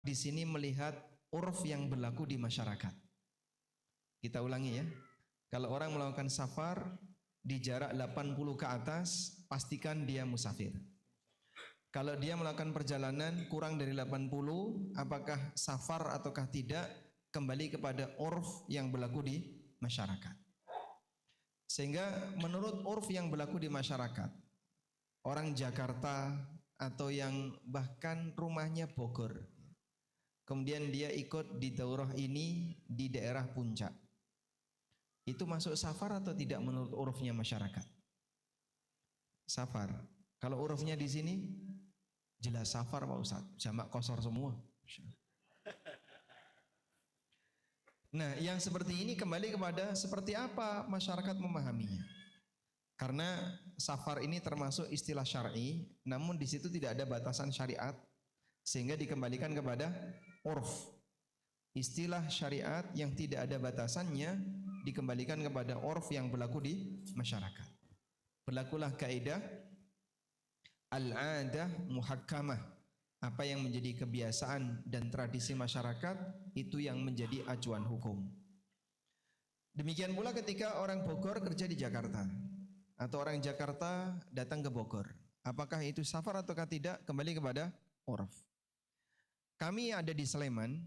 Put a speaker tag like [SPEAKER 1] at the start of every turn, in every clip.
[SPEAKER 1] di sini melihat urf yang berlaku di masyarakat. Kita ulangi ya. Kalau orang melakukan safar di jarak 80 ke atas, pastikan dia musafir. Kalau dia melakukan perjalanan kurang dari 80, apakah safar ataukah tidak, kembali kepada urf yang berlaku di masyarakat. Sehingga menurut urf yang berlaku di masyarakat, orang Jakarta atau yang bahkan rumahnya Bogor, kemudian dia ikut di daurah ini di daerah puncak, itu masuk safar atau tidak menurut urufnya masyarakat? Safar. Kalau urufnya di sini jelas safar Pak Ustadz, jamak qashar semua. Nah, yang seperti ini kembali kepada seperti apa masyarakat memahaminya. Karena safar ini termasuk istilah syar'i, namun di situ tidak ada batasan syariat, sehingga dikembalikan kepada urf. Istilah syariat yang tidak ada batasannya dikembalikan kepada urf yang berlaku di masyarakat. Berlakulah kaidah al-'adah muhakkamah. Apa yang menjadi kebiasaan dan tradisi masyarakat, itu yang menjadi acuan hukum. Demikian pula ketika orang Bogor kerja di Jakarta, atau orang Jakarta datang ke Bogor, apakah itu safar ataukah tidak, kembali kepada urf. Kami ada di Sleman.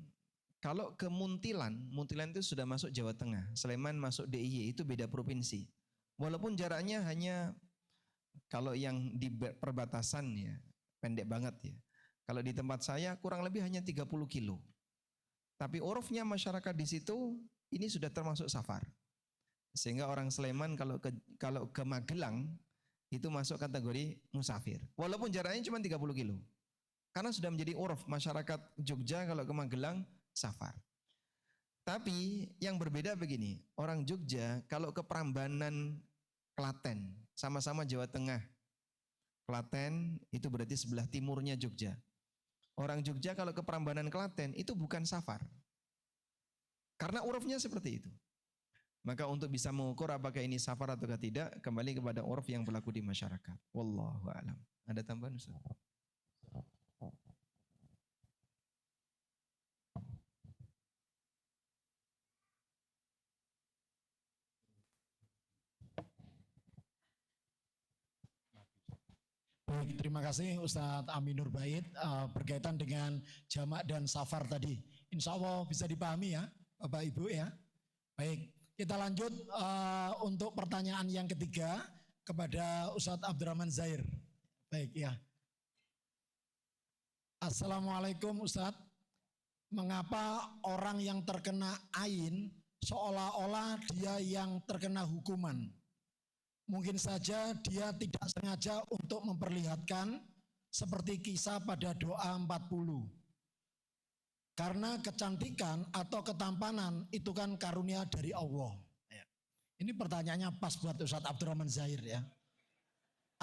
[SPEAKER 1] Kalau ke Muntilan, Muntilan itu sudah masuk Jawa Tengah, Sleman masuk DIY, itu beda provinsi. Walaupun jaraknya hanya, kalau yang di perbatasan ya pendek banget ya. Kalau di tempat saya kurang lebih hanya 30 kilo. Tapi urufnya masyarakat di situ ini sudah termasuk safar. Sehingga orang Sleman kalau ke Magelang itu masuk kategori musafir. Walaupun jaraknya cuma 30 kilo. Karena sudah menjadi uruf masyarakat Jogja kalau ke Magelang safar. Tapi yang berbeda begini, orang Jogja kalau ke Prambanan Klaten, sama-sama Jawa Tengah. Klaten itu berarti sebelah timurnya Jogja. Orang Jogja kalau ke Prambanan Klaten itu bukan safar. Karena urufnya seperti itu. Maka untuk bisa mengukur apakah ini safar atau tidak, kembali kepada uruf yang berlaku di masyarakat. Wallahu a'lam. Ada tambahan Ustaz?
[SPEAKER 2] Baik, terima kasih Ustadz Aminur Bait berkaitan dengan jamak dan safar tadi. Insya Allah bisa dipahami ya Bapak Ibu ya. Baik, kita lanjut untuk pertanyaan yang ketiga kepada Ustadz Abdurrahman Zair. Baik ya. Assalamualaikum Ustadz. Mengapa orang yang terkena ain seolah-olah dia yang terkena hukuman? Mungkin saja dia tidak sengaja untuk memperlihatkan seperti kisah pada doa 40. Karena kecantikan atau ketampanan itu kan karunia dari Allah. Ini pertanyaannya pas buat Ustadz Abdurrahman Zahir ya.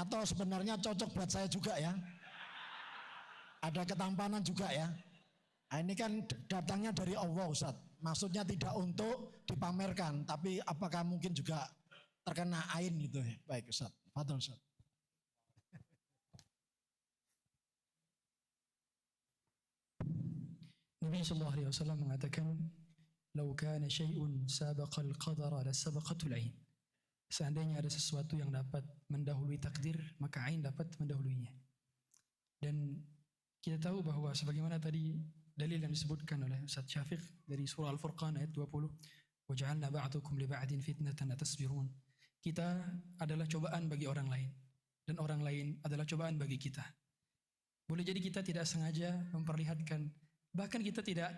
[SPEAKER 2] Atau sebenarnya cocok buat saya juga ya. Ada ketampanan juga ya. Nah, ini kan datangnya dari Allah Ustadz. Maksudnya tidak untuk dipamerkan, tapi apakah mungkin juga terkena ain gitu ya. Baik Ustaz. Fadhol Ustaz.
[SPEAKER 3] Nabi SAW mengatakan, "Lau kana syai'un sabaqal qadara la sabaqatul ain." Seandainya ada sesuatu yang dapat mendahului takdir, maka ain dapat mendahuluinya. Dan kita tahu bahwa sebagaimana tadi dalil yang disebutkan oleh Ustaz Syafiq dari surah Al-Furqan ayat 20, "Waja'alna ba'dakum li ba'din fitnatan atasbirun." Kita adalah cobaan bagi orang lain, dan orang lain adalah cobaan bagi kita. Boleh jadi kita tidak sengaja memperlihatkan, bahkan kita tidak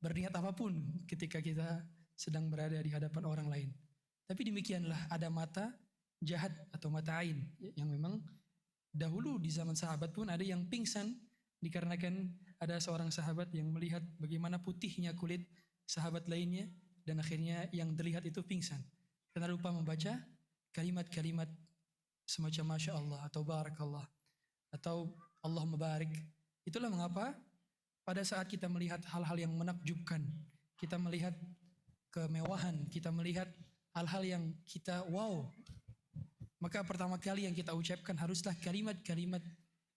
[SPEAKER 3] berniat apapun ketika kita sedang berada di hadapan orang lain. Tapi demikianlah ada mata jahat atau mata ain yang memang dahulu di zaman sahabat pun ada yang pingsan dikarenakan ada seorang sahabat yang melihat bagaimana putihnya kulit sahabat lainnya dan akhirnya yang terlihat itu pingsan. Karena lupa membaca kalimat-kalimat semacam Masya Allah atau Barakallah atau Allah Mubarak. Itulah mengapa pada saat kita melihat hal-hal yang menakjubkan, kita melihat kemewahan, kita melihat hal-hal yang kita wow, maka pertama kali yang kita ucapkan haruslah kalimat-kalimat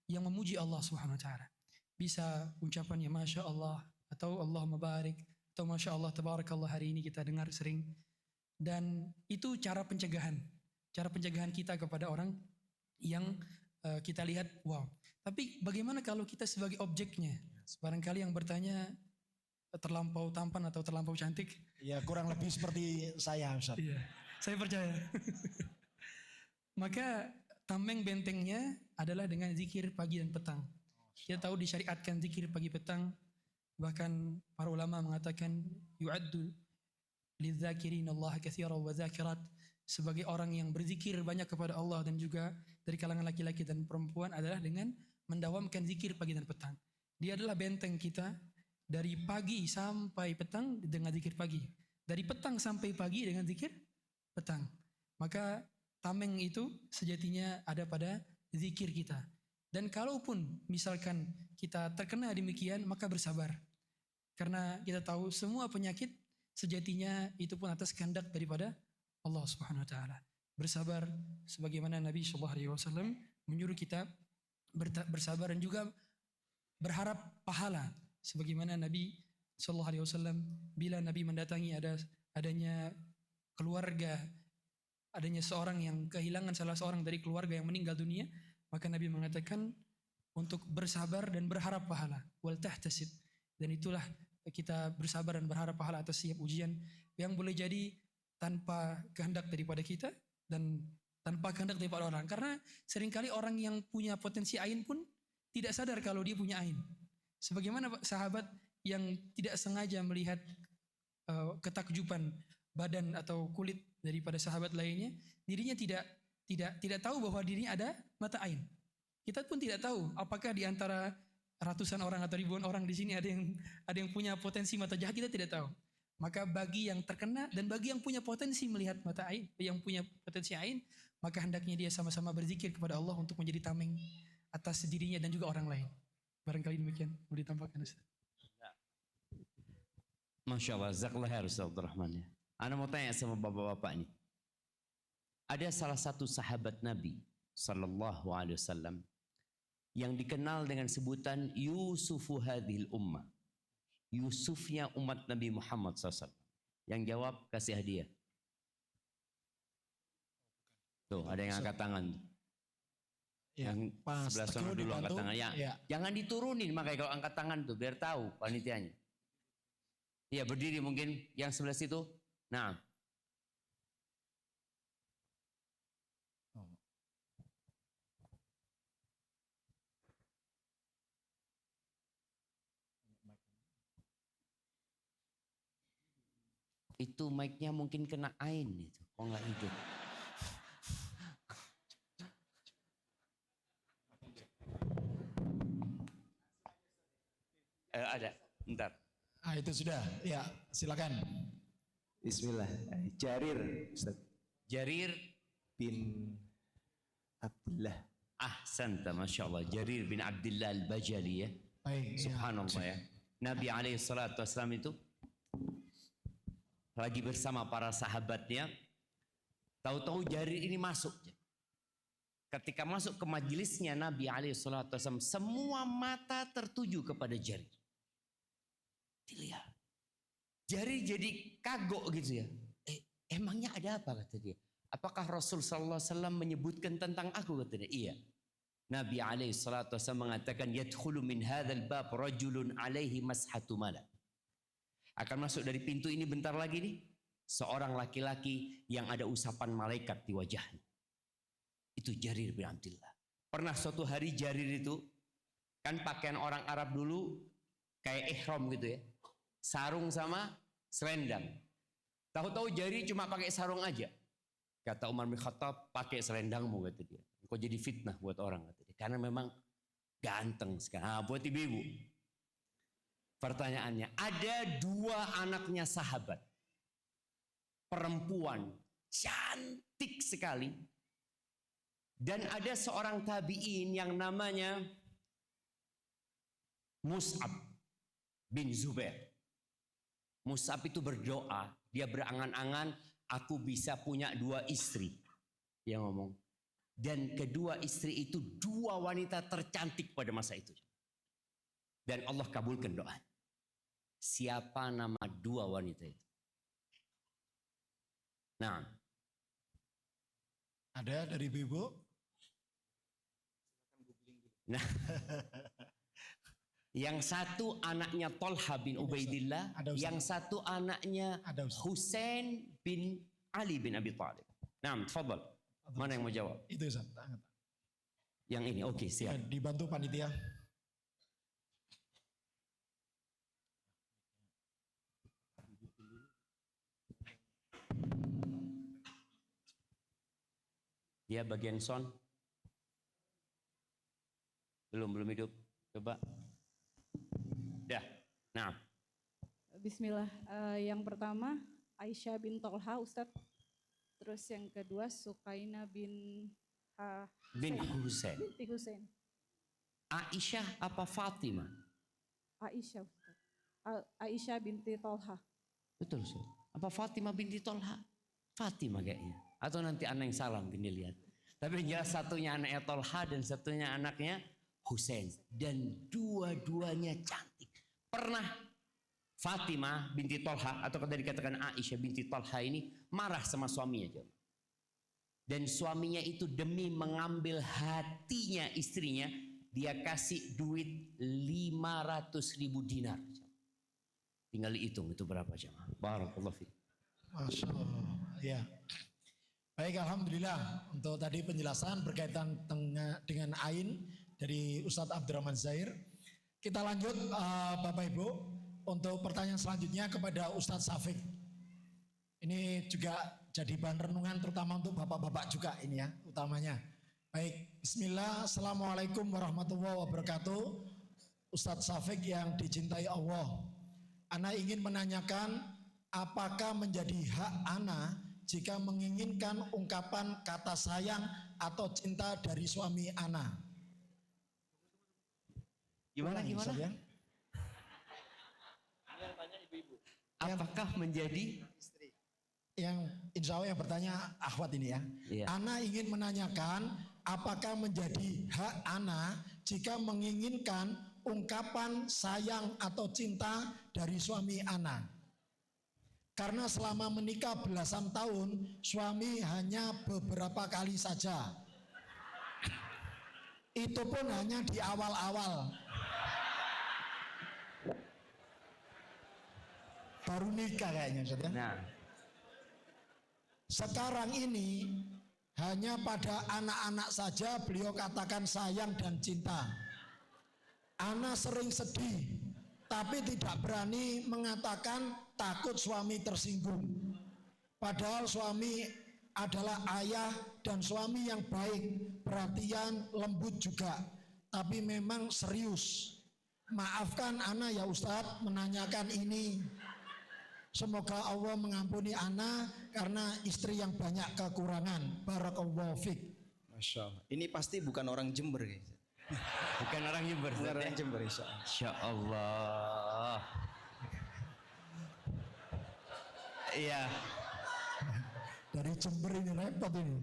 [SPEAKER 3] yang memuji Allah Subhanahu wa taala. bisa ucapannya Masya Allah atau Allahumma barik atau Masya Allah tabarakallah, hari ini kita dengar sering. Dan itu cara pencegahan kita kepada orang yang kita lihat wow. Tapi bagaimana kalau kita sebagai objeknya? Barangkali yang bertanya terlampau tampan atau terlampau cantik.
[SPEAKER 2] Ya kurang lebih seperti saya, Ustaz.
[SPEAKER 3] Iya, saya percaya. Maka tameng bentengnya adalah dengan zikir pagi dan petang. Kita tahu disyariatkan zikir pagi petang. Bahkan para ulama mengatakan yu'addu lidzakirin Allah katsiran wa dzakirat, sebagai orang yang berzikir banyak kepada Allah dan juga dari kalangan laki-laki dan perempuan adalah dengan mendawamkan zikir pagi dan petang. Dia adalah benteng kita dari pagi sampai petang dengan zikir pagi, dari petang sampai pagi dengan zikir petang. Maka tameng itu sejatinya ada pada zikir kita. Dan kalaupun misalkan kita terkena demikian, maka bersabar. Karena kita tahu semua penyakit sejatinya itu pun atas kehendak daripada Allah Subhanahu wa taala. Bersabar sebagaimana Nabi sallallahu alaihi wasallam menyuruh kita bersabar dan juga berharap pahala, sebagaimana Nabi sallallahu alaihi wasallam bila Nabi mendatangi adanya keluarga, adanya seorang yang kehilangan salah seorang dari keluarga yang meninggal dunia, maka Nabi mengatakan untuk bersabar dan berharap pahala, wal tahtasib. Dan itulah kita bersabar dan berharap pahala atas setiap ujian yang boleh jadi tanpa kehendak daripada kita dan tanpa kehendak daripada orang. Karena seringkali orang yang punya potensi ain pun tidak sadar kalau dia punya ain. Sebagaimana sahabat yang tidak sengaja melihat ketakjuban badan atau kulit daripada sahabat lainnya, dirinya tidak tahu bahwa dirinya ada mata ain. Kita pun tidak tahu apakah di antara ratusan orang atau ribuan orang di sini ada yang punya potensi mata jahat, kita tidak tahu. Maka bagi yang terkena dan bagi yang punya potensi melihat mata ain, yang punya potensi ain, maka hendaknya dia sama-sama berzikir kepada Allah untuk menjadi tameng atas dirinya dan juga orang lain. Barangkali demikian boleh ditambahkan, Ustaz.
[SPEAKER 4] Masya Allah, jazakallah khair Ustaz Abdul Rahman. Ana mau tanya sama bapak-bapak ini. Ada salah satu sahabat Nabi sallallahu alaihi wasallam yang dikenal dengan sebutan Yusufu hadhil ummah. Yusufnya umat Nabi Muhammad SAW. Yang jawab kasih hadiah. Tuh, ada yang angkat tangan.
[SPEAKER 2] Ya,
[SPEAKER 4] yang
[SPEAKER 2] Pak
[SPEAKER 4] sebelah sana
[SPEAKER 2] Teguh
[SPEAKER 4] dulu angkat
[SPEAKER 2] dibantu.
[SPEAKER 4] tangan. Ya, jangan diturunin makanya kalau angkat tangan tuh biar tahu panitianya. Ya, berdiri mungkin yang sebelah situ. Nah. Itu mic-nya mungkin kena ain itu, kok nggak hidup. Ada, bentar.
[SPEAKER 2] Ah itu sudah, ya silakan.
[SPEAKER 5] Bismillah. Jarir, Ustaz.
[SPEAKER 4] Jarir
[SPEAKER 5] Bin Abdullah.
[SPEAKER 4] Ahsanta, Masya Allah. Jarir bin Abdullah al-Bajali ya.
[SPEAKER 2] Baik,
[SPEAKER 4] Subhanallah ya. Nabi SAW itu lagi bersama para sahabatnya. Tahu-tahu Jarir ini masuk. Ketika masuk ke majelisnya Nabi SAW, semua mata tertuju kepada Jarir. Dilihat. Jarir jadi kagok gitu ya. Emangnya ada apa kata dia? Apakah Rasul sallallahu alaihi wasallam menyebutkan tentang aku kata dia? Iya. Nabi alaihi salatu wasallam mengatakan yadkhulu min hadzal bab rajulun alaihi mashatu malak. Akan masuk dari pintu ini bentar lagi nih seorang laki-laki yang ada usapan malaikat di wajahnya. Itu Jarir bin Abdullah. Pernah suatu hari Jarir itu kan pakaian orang Arab dulu kayak ihram gitu ya. Sarung sama selendang. Tahu-tahu Jarir cuma pakai sarung aja. Kata Umar bin Khattab, pakai selendangmu kata dia. Kok jadi fitnah buat orang kata dia. Karena memang ganteng sekali. Nah, buat ibu-ibu. Pertanyaannya, ada dua anaknya sahabat. Perempuan, cantik sekali. Dan ada seorang tabi'in yang namanya Mus'ab bin Zubair. Mus'ab itu berdoa, dia berangan-angan, aku bisa punya dua istri. Dia ngomong. Dan kedua istri itu dua wanita tercantik pada masa itu. Dan Allah kabulkan doa. Siapa nama dua wanita itu? Nah,
[SPEAKER 2] Ada dari Ibu?
[SPEAKER 4] nah, yang satu anaknya Tolha bin Ubaidillah,
[SPEAKER 2] Ada Ustaz.
[SPEAKER 4] yang satu anaknya
[SPEAKER 2] Ada Ustaz.
[SPEAKER 4] Husain bin Ali bin Abi Thalib. Nah, tafadhal. Mana yang mau jawab?
[SPEAKER 2] Itu Ustaz.
[SPEAKER 4] Yang ini, oke, siap.
[SPEAKER 2] Dibantu panitia.
[SPEAKER 4] Dia bagian son. Belum hidup. Coba. Dah. Nah,
[SPEAKER 6] Bismillah. Yang pertama Aisyah bin Tolha, Ustadz. Terus yang kedua Sukaina bin
[SPEAKER 4] bin Husain.
[SPEAKER 6] binti Husain.
[SPEAKER 4] Aisyah apa Fatimah?
[SPEAKER 6] Aisyah, Ustadz. Aisyah binti Tolha.
[SPEAKER 4] Betul, Ustaz. Apa Fatimah binti Tolha? Fatimah kayaknya. Atau nanti anak yang salah mungkin dilihat. Tapi yang jelas satunya anaknya Tolha dan satunya anaknya Husain. Dan dua-duanya cantik. Pernah Fatimah binti Tolha atau tadi dikatakan Aisyah binti Tolha ini marah sama suaminya. Dan suaminya itu demi mengambil hatinya istrinya, dia kasih duit 500.000 dinar. Tinggal dihitung itu berapa jemaah. Barakallahu fiik.
[SPEAKER 2] Masya Allah. Ya. Baik, alhamdulillah untuk tadi penjelasan berkaitan dengan Ain dari Ustadz Abdurrahman Zahir. Kita lanjut Bapak Ibu untuk pertanyaan selanjutnya kepada Ustadz Syafiq. Ini juga jadi bahan renungan terutama untuk bapak-bapak juga ini ya utamanya. Baik, bismillah, assalamualaikum warahmatullahi wabarakatuh. Ustadz Syafiq yang dicintai Allah. Ana ingin menanyakan apakah menjadi hak Ana jika menginginkan ungkapan kata sayang atau cinta dari suami Ana.
[SPEAKER 4] Gimana?
[SPEAKER 2] Ustadz, ya?
[SPEAKER 4] Apakah menjadi
[SPEAKER 2] Yang insya Allah yang bertanya akhwat ini ya.
[SPEAKER 4] Iya.
[SPEAKER 2] Ana ingin menanyakan apakah menjadi hak Ana jika menginginkan ungkapan sayang atau cinta dari suami Ana. Karena selama menikah belasan tahun, suami hanya beberapa kali saja. Itu pun hanya di awal-awal. Baru nikah kayaknya. Saudara.
[SPEAKER 4] nah
[SPEAKER 2] Sekarang ini hanya pada anak-anak saja beliau katakan sayang dan cinta. Ana sering sedih, tapi tidak berani mengatakan takut suami tersinggung. Padahal suami adalah ayah dan suami yang baik, perhatian, lembut juga. Tapi memang serius. Maafkan Ana ya Ustadz menanyakan ini. Semoga Allah mengampuni Ana karena istri yang banyak kekurangan. Barakallahu fiik.
[SPEAKER 1] Masya Allah. Ini pasti bukan orang Jember guys.
[SPEAKER 4] bukan orang Jember.
[SPEAKER 1] Bukan
[SPEAKER 4] Ustaz,
[SPEAKER 1] orang
[SPEAKER 4] ya?
[SPEAKER 1] Jember insya Allah.
[SPEAKER 4] Insya Allah. Iya.
[SPEAKER 2] Dari Jember ini repot ini.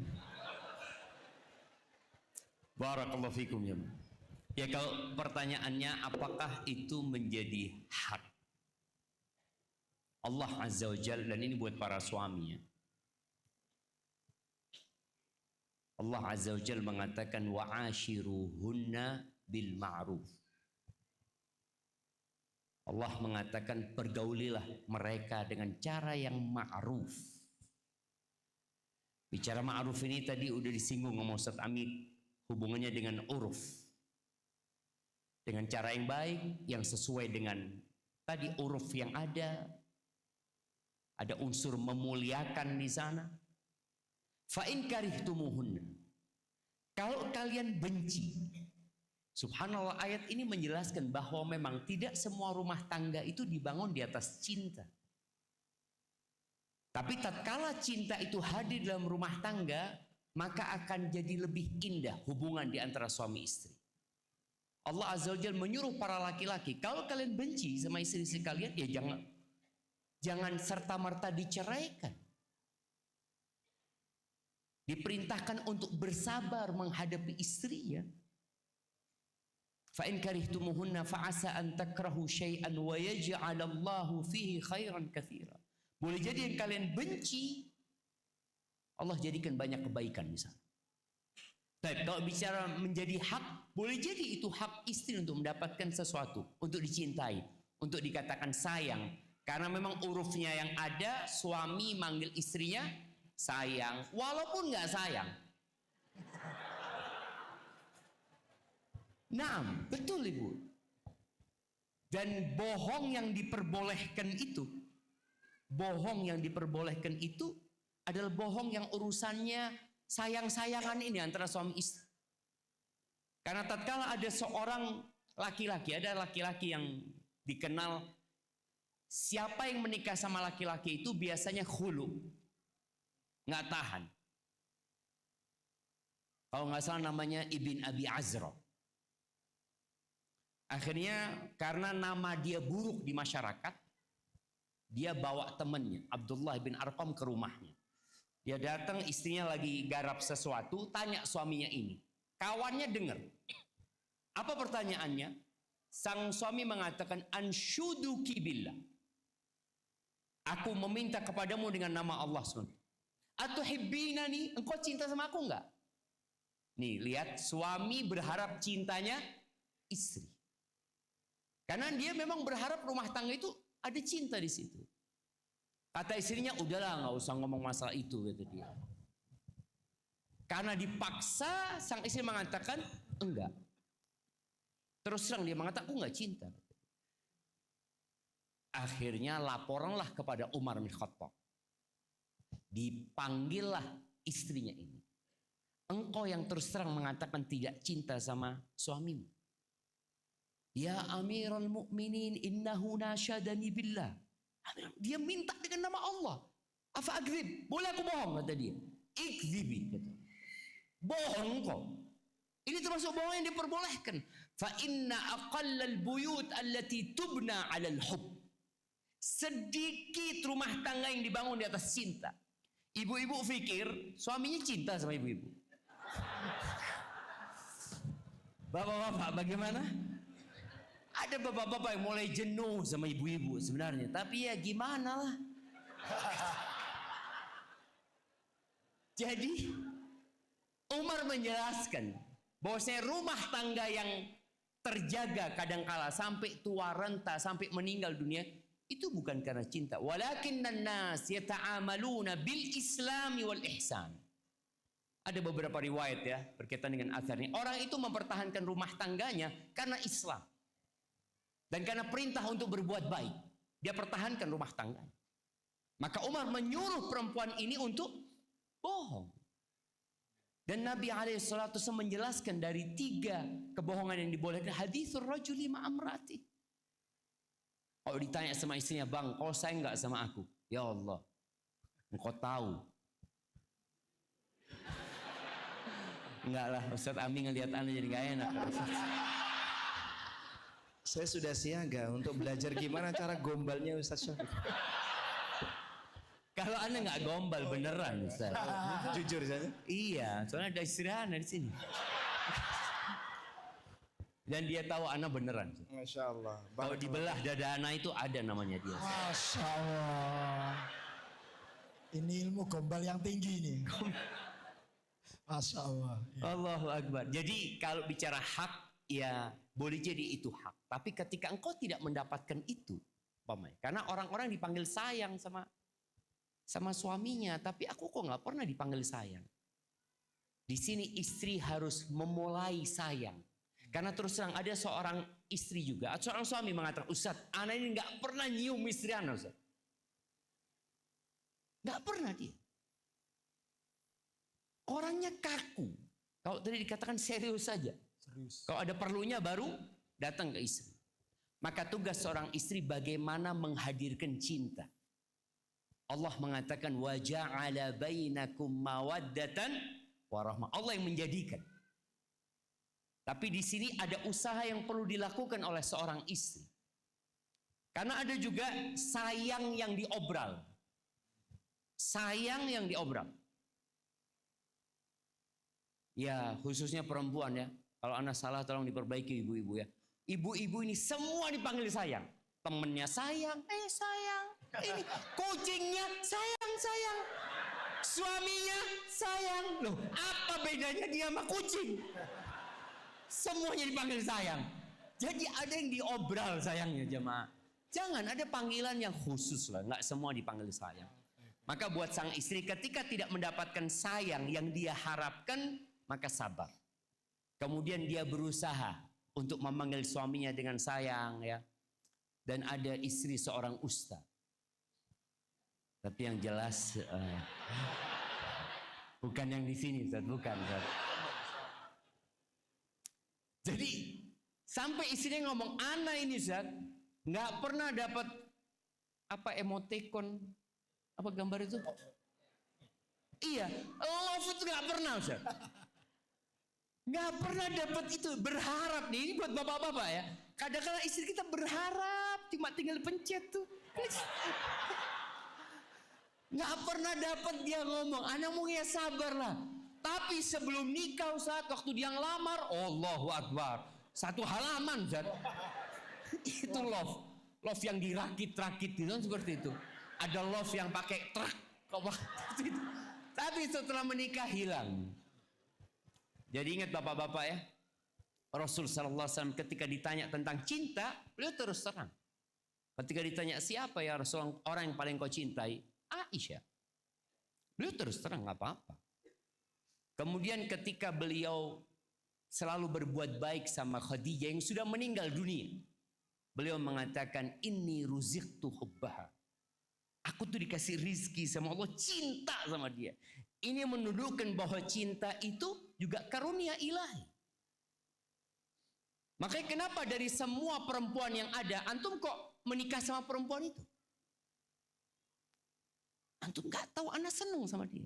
[SPEAKER 4] Barakallahu fikum ya. Ya kalau pertanyaannya apakah itu menjadi hak Allah Azza wa Jalla, dan ini buat para suami ya. Allah Azza wa Jalla mengatakan wa'ashiruhunna bil ma'ruf. Allah mengatakan pergaulilah mereka dengan cara yang ma'ruf. Bicara ma'ruf ini tadi udah disinggung sama Ustaz Amit, hubungannya dengan uruf. Dengan cara yang baik, yang sesuai dengan tadi uruf yang ada. Ada unsur memuliakan di sana. Fa in karihtumuhunna. Kalau kalian benci. Subhanallah, ayat ini menjelaskan bahwa memang tidak semua rumah tangga itu dibangun di atas cinta. Tapi tatkala cinta itu hadir dalam rumah tangga, maka akan jadi lebih indah hubungan di antara suami istri. Allah Azza wa Jalla menyuruh para laki-laki, kalau kalian benci sama istri-istri kalian, ya jangan serta-merta diceraikan. Diperintahkan untuk bersabar menghadapi istrinya. Fa in karihtumuhunna fa asa an takrahu syai'an wa yaj'alallahu fihi khairan katsira. Boleh jadi yang kalian benci, Allah jadikan banyak kebaikan di sana. Tapi kalau bicara menjadi hak, boleh jadi itu hak istri untuk mendapatkan sesuatu, untuk dicintai, untuk dikatakan sayang. Karena memang urufnya yang ada, suami manggil istrinya sayang, walaupun nggak sayang. Nah, betul Ibu. Dan bohong yang diperbolehkan itu adalah bohong yang urusannya sayang-sayangan ini antara suami istri. Karena tatkala ada seorang laki-laki, ada laki-laki yang dikenal, siapa yang menikah sama laki-laki itu biasanya khulu, nggak tahan. Kalau nggak salah namanya Ibn Abi Azra. Akhirnya karena nama dia buruk di masyarakat, dia bawa temannya Abdullah bin Arqam ke rumahnya. Dia datang, istrinya lagi garap sesuatu, tanya suaminya ini. Kawannya dengar. Apa pertanyaannya? Sang suami mengatakan, anshuduki billah. Aku meminta kepadamu dengan nama Allah SWT. Atuhibbinani, engkau cinta sama aku enggak? Nih, lihat, suami berharap cintanya istri. Karena dia memang berharap rumah tangga itu ada cinta di situ. Kata istrinya, udahlah nggak usah ngomong masalah itu, kata dia. Karena dipaksa, sang istri mengatakan enggak. Terus terang dia mengatakan, aku nggak cinta. Akhirnya laporanlah kepada Umar bin Khattab. Dipanggillah istrinya ini. Engkau yang terus terang mengatakan tidak cinta sama suamimu. Ya Amirul Mukminin, innahu nasyadani billah. Dia minta dengan nama Allah. Afa akdzib? Boleh aku bohong, kata dia. Ikdzibi, kata. Bohong kau. Ini termasuk bohong yang diperbolehkan. Fa inna aqallal buyut allati tubna 'alal hub. Sedikit rumah tangga yang dibangun di atas cinta. Ibu-ibu pikir suaminya cinta sama ibu-ibu. Bapak-bapak bagaimana? Ada bapak-bapak yang mulai jenuh sama ibu-ibu sebenarnya. Tapi ya gimana lah. Jadi Umar menjelaskan bahwasanya rumah tangga yang terjaga kadangkala sampai tua renta, sampai meninggal dunia, itu bukan karena cinta. Walakinnan nas yata'amaluna bil islami wal ihsan. Ada beberapa riwayat ya berkaitan dengan athar ini. Orang itu mempertahankan rumah tangganya karena Islam. Dan karena perintah untuk berbuat baik, dia pertahankan rumah tangganya. Maka Umar menyuruh perempuan ini untuk bohong. Dan Nabi SAW menjelaskan dari 3 kebohongan yang dibolehkan. Hadithur rajuli ma'amrati. Kalau ditanya sama istrinya, bang, kau sayang nggak sama aku? Ya Allah, engkau tahu. Enggak lah, Ustaz Ami ngelihat anda jadi gak enak.
[SPEAKER 1] Saya sudah siaga untuk belajar gimana cara gombalnya Ustaz Syafiq.
[SPEAKER 4] Kalau anda nggak gombal beneran, Ustaz.
[SPEAKER 1] Jujur saja.
[SPEAKER 4] Iya, soalnya ada istri anda di sini. Dan dia tahu anda beneran.
[SPEAKER 1] Masya Allah.
[SPEAKER 4] Kalau dibelah dada anak itu ada namanya dia.
[SPEAKER 2] Masya Allah. Ini ilmu gombal yang tinggi nih. Masya Allah.
[SPEAKER 4] Allahu Akbar. Jadi kalau bicara hak, ya boleh jadi itu hak. Tapi ketika engkau tidak mendapatkan itu, karena orang-orang dipanggil sayang sama suaminya, tapi aku kok nggak pernah dipanggil sayang. Di sini istri harus memulai sayang. Karena terus terang ada seorang istri juga, atau seorang suami mengatakan, Ustaz, anak ini nggak pernah nyium istri anak, Ustaz. Nggak pernah dia. Orangnya kaku. Kalau tadi dikatakan serius saja. Kalau ada perlunya baru datang ke istri. Maka tugas seorang istri bagaimana menghadirkan cinta. Allah mengatakan wa ja'ala bainakum mawaddatan warahmah. Allah yang menjadikan. Tapi di sini ada usaha yang perlu dilakukan oleh seorang istri. Karena ada juga sayang yang diobral. Sayang yang diobral. Ya, khususnya perempuan ya. Kalau anak salah tolong diperbaiki ibu-ibu ya. Ibu-ibu ini semua dipanggil sayang. Temennya sayang, sayang. Ini kucingnya sayang. Suaminya sayang. Loh, apa bedanya dia sama kucing? Semuanya dipanggil sayang. Jadi ada yang diobral sayangnya jemaah. Jangan, ada panggilan yang khusus lah. Nggak semua dipanggil sayang. Maka buat sang istri ketika tidak mendapatkan sayang yang dia harapkan, maka sabar. Kemudian dia berusaha untuk memanggil suaminya dengan sayang ya. Dan ada istri seorang ustaz. Tapi yang jelas bukan yang di sini, Ustaz, bukan. Ustaz. Jadi sampai istrinya ngomong, "Ana ini, Ustaz, nggak pernah dapat apa emoticon, apa gambar itu?" Iya, love itu nggak pernah, Ustaz. Nggak pernah dapat itu, berharap nih, ini buat bapak-bapak ya. Kadang-kadang istri kita berharap, cuma tinggal pencet tuh. Nggak pernah dapat dia ngomong, "Anak mau ya sabarlah." Tapi sebelum nikah Ustaz, waktu dia ngelamar, Allahu Akbar. Satu halaman Ustaz. Itu love. Love yang dirakit-rakit gitu, seperti itu. Ada love yang pakai truk. Tapi setelah menikah hilang. Jadi ingat bapak-bapak ya. Rasul sallallahu alaihi wasallam ketika ditanya tentang cinta, beliau terus terang. Ketika ditanya siapa ya Rasul orang yang paling kau cintai? Aisyah. Beliau terus terang nggak apa-apa. Kemudian ketika beliau selalu berbuat baik sama Khadijah yang sudah meninggal dunia, beliau mengatakan inni ruziqtu hubbaha. Aku tuh dikasih rizki sama Allah, cinta sama dia. Ini menunjukkan bahwa cinta itu juga karunia ilahi. Makanya kenapa dari semua perempuan yang ada, antum kok menikah sama perempuan itu? Antum gak tahu, anak seneng sama dia.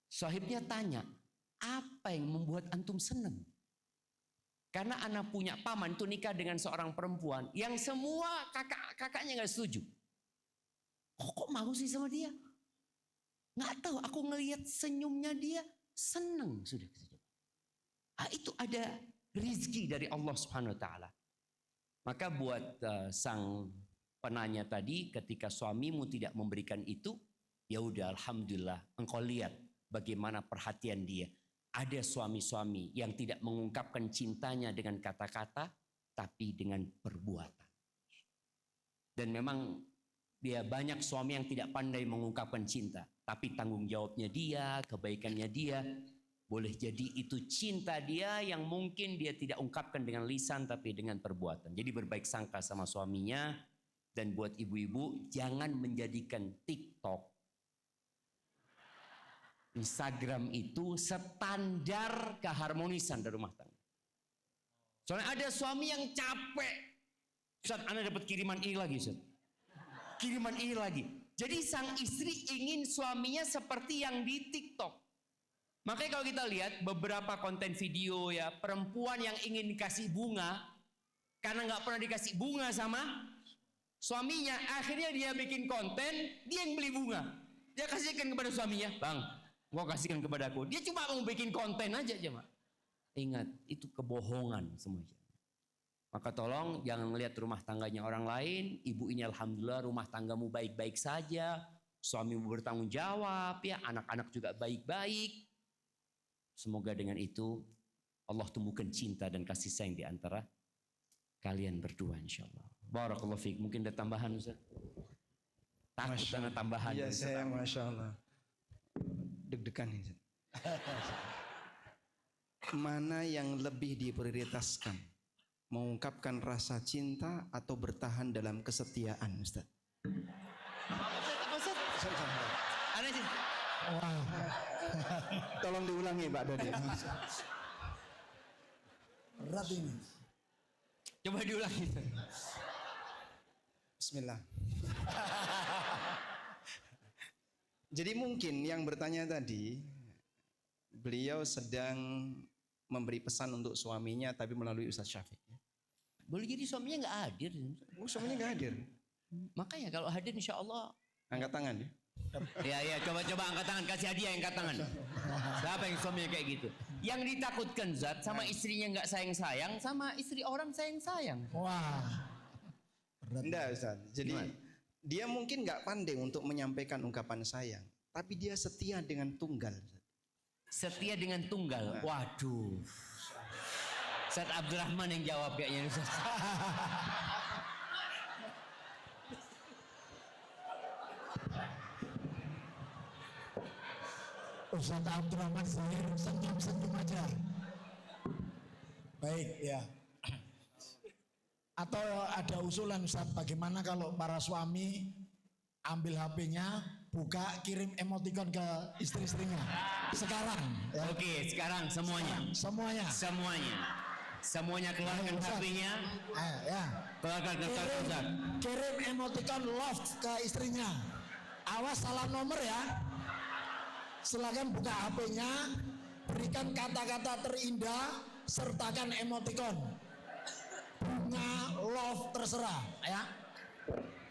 [SPEAKER 4] Sahibnya tanya, apa yang membuat antum seneng? Karena anak punya paman itu nikah dengan seorang perempuan yang semua kakaknya gak setuju. Kok mau sih sama dia? Gak tahu, aku ngelihat senyumnya dia seneng sudah. Itu ada rizki dari Allah Subhanahu Wa Taala. Maka buat sang penanya tadi, ketika suamimu tidak memberikan itu, ya udah alhamdulillah, engkau lihat bagaimana perhatian dia. Ada suami-suami yang tidak mengungkapkan cintanya dengan kata-kata, tapi dengan perbuatan. Dan memang dia banyak suami yang tidak pandai mengungkapkan cinta, tapi tanggung jawabnya dia, kebaikannya dia, boleh jadi itu cinta dia yang mungkin dia tidak ungkapkan dengan lisan, tapi dengan perbuatan. Jadi berbaik sangka sama suaminya. Dan buat ibu-ibu, jangan menjadikan TikTok, Instagram itu standar keharmonisan dari rumah tangga. Soalnya ada suami yang capek. Ustaz, Anda dapat kiriman ini lagi, Ustaz. Kiriman ini lagi. Jadi sang istri ingin suaminya seperti yang di TikTok. Makanya kalau kita lihat beberapa konten video ya, perempuan yang ingin dikasih bunga, karena nggak pernah dikasih bunga sama suaminya, akhirnya dia bikin konten, dia yang beli bunga. Dia kasihkan kepada suaminya, "Bang, gua kasihkan kepada aku." Dia cuma mau bikin konten aja, Mak. Ingat, itu kebohongan semuanya. Maka tolong jangan melihat rumah tangganya orang lain. Ibu ini alhamdulillah rumah tanggamu baik-baik saja. Suamimu bertanggung jawab, ya, anak-anak juga baik-baik. Semoga dengan itu Allah tumbuhkan cinta dan kasih sayang di antara kalian berdua insyaallah. Barakallahu fiik. Mungkin ada tambahan Ustaz? Takut ada tambahan.
[SPEAKER 1] Iya, saya Masya Allah. Deg-degan ini. Mana yang lebih diprioritaskan? Mengungkapkan rasa cinta atau bertahan dalam kesetiaan, Ustaz?
[SPEAKER 4] Ada sih.
[SPEAKER 1] Tolong diulangi, Pak Dodi.
[SPEAKER 2] Berat ini.
[SPEAKER 4] Coba diulangi.
[SPEAKER 1] Bismillah. Jadi mungkin yang bertanya tadi, beliau sedang memberi pesan untuk suaminya tapi melalui Ustaz Syafiq.
[SPEAKER 4] Boleh jadi suaminya nggak hadir.
[SPEAKER 1] Oh, suaminya nggak hadir.
[SPEAKER 4] Makanya kalau hadir insya Allah.
[SPEAKER 1] Angkat tangan ya.
[SPEAKER 4] Ya, coba angkat tangan, kasih hadiah yang angkat tangan. Siapa yang suaminya kayak gitu? Yang ditakutkan Zat sama istrinya nggak sayang-sayang, sama istri orang sayang-sayang.
[SPEAKER 2] Wah. Berat.
[SPEAKER 1] Enggak Ustaz. Jadi dia mungkin nggak pandai untuk menyampaikan ungkapan sayang, tapi dia setia dengan tunggal.
[SPEAKER 4] Setia dengan tunggal. Waduh. Ustaz Abdurrahman yang jawab kayaknya Ustaz.
[SPEAKER 2] Ustaz Abdurrahman Zahir senyum-senyum aja. Baik ya. Atau ada usulan Ustaz, bagaimana kalau para suami ambil HP-nya, buka, kirim emoticon ke istri-istrinya sekarang ya.
[SPEAKER 4] Oke, sekarang semuanya.
[SPEAKER 2] Semuanya.
[SPEAKER 4] Semuanya keluarkan
[SPEAKER 2] Ustaz.
[SPEAKER 4] HP-nya.
[SPEAKER 2] Ya.
[SPEAKER 4] Keluarkan Ustaz.
[SPEAKER 2] Kirim emoticon love ke istrinya. Awas salah nomor ya. Silakan buka HP-nya, berikan kata-kata terindah, sertakan emoticon. Bunga, love, terserah ya.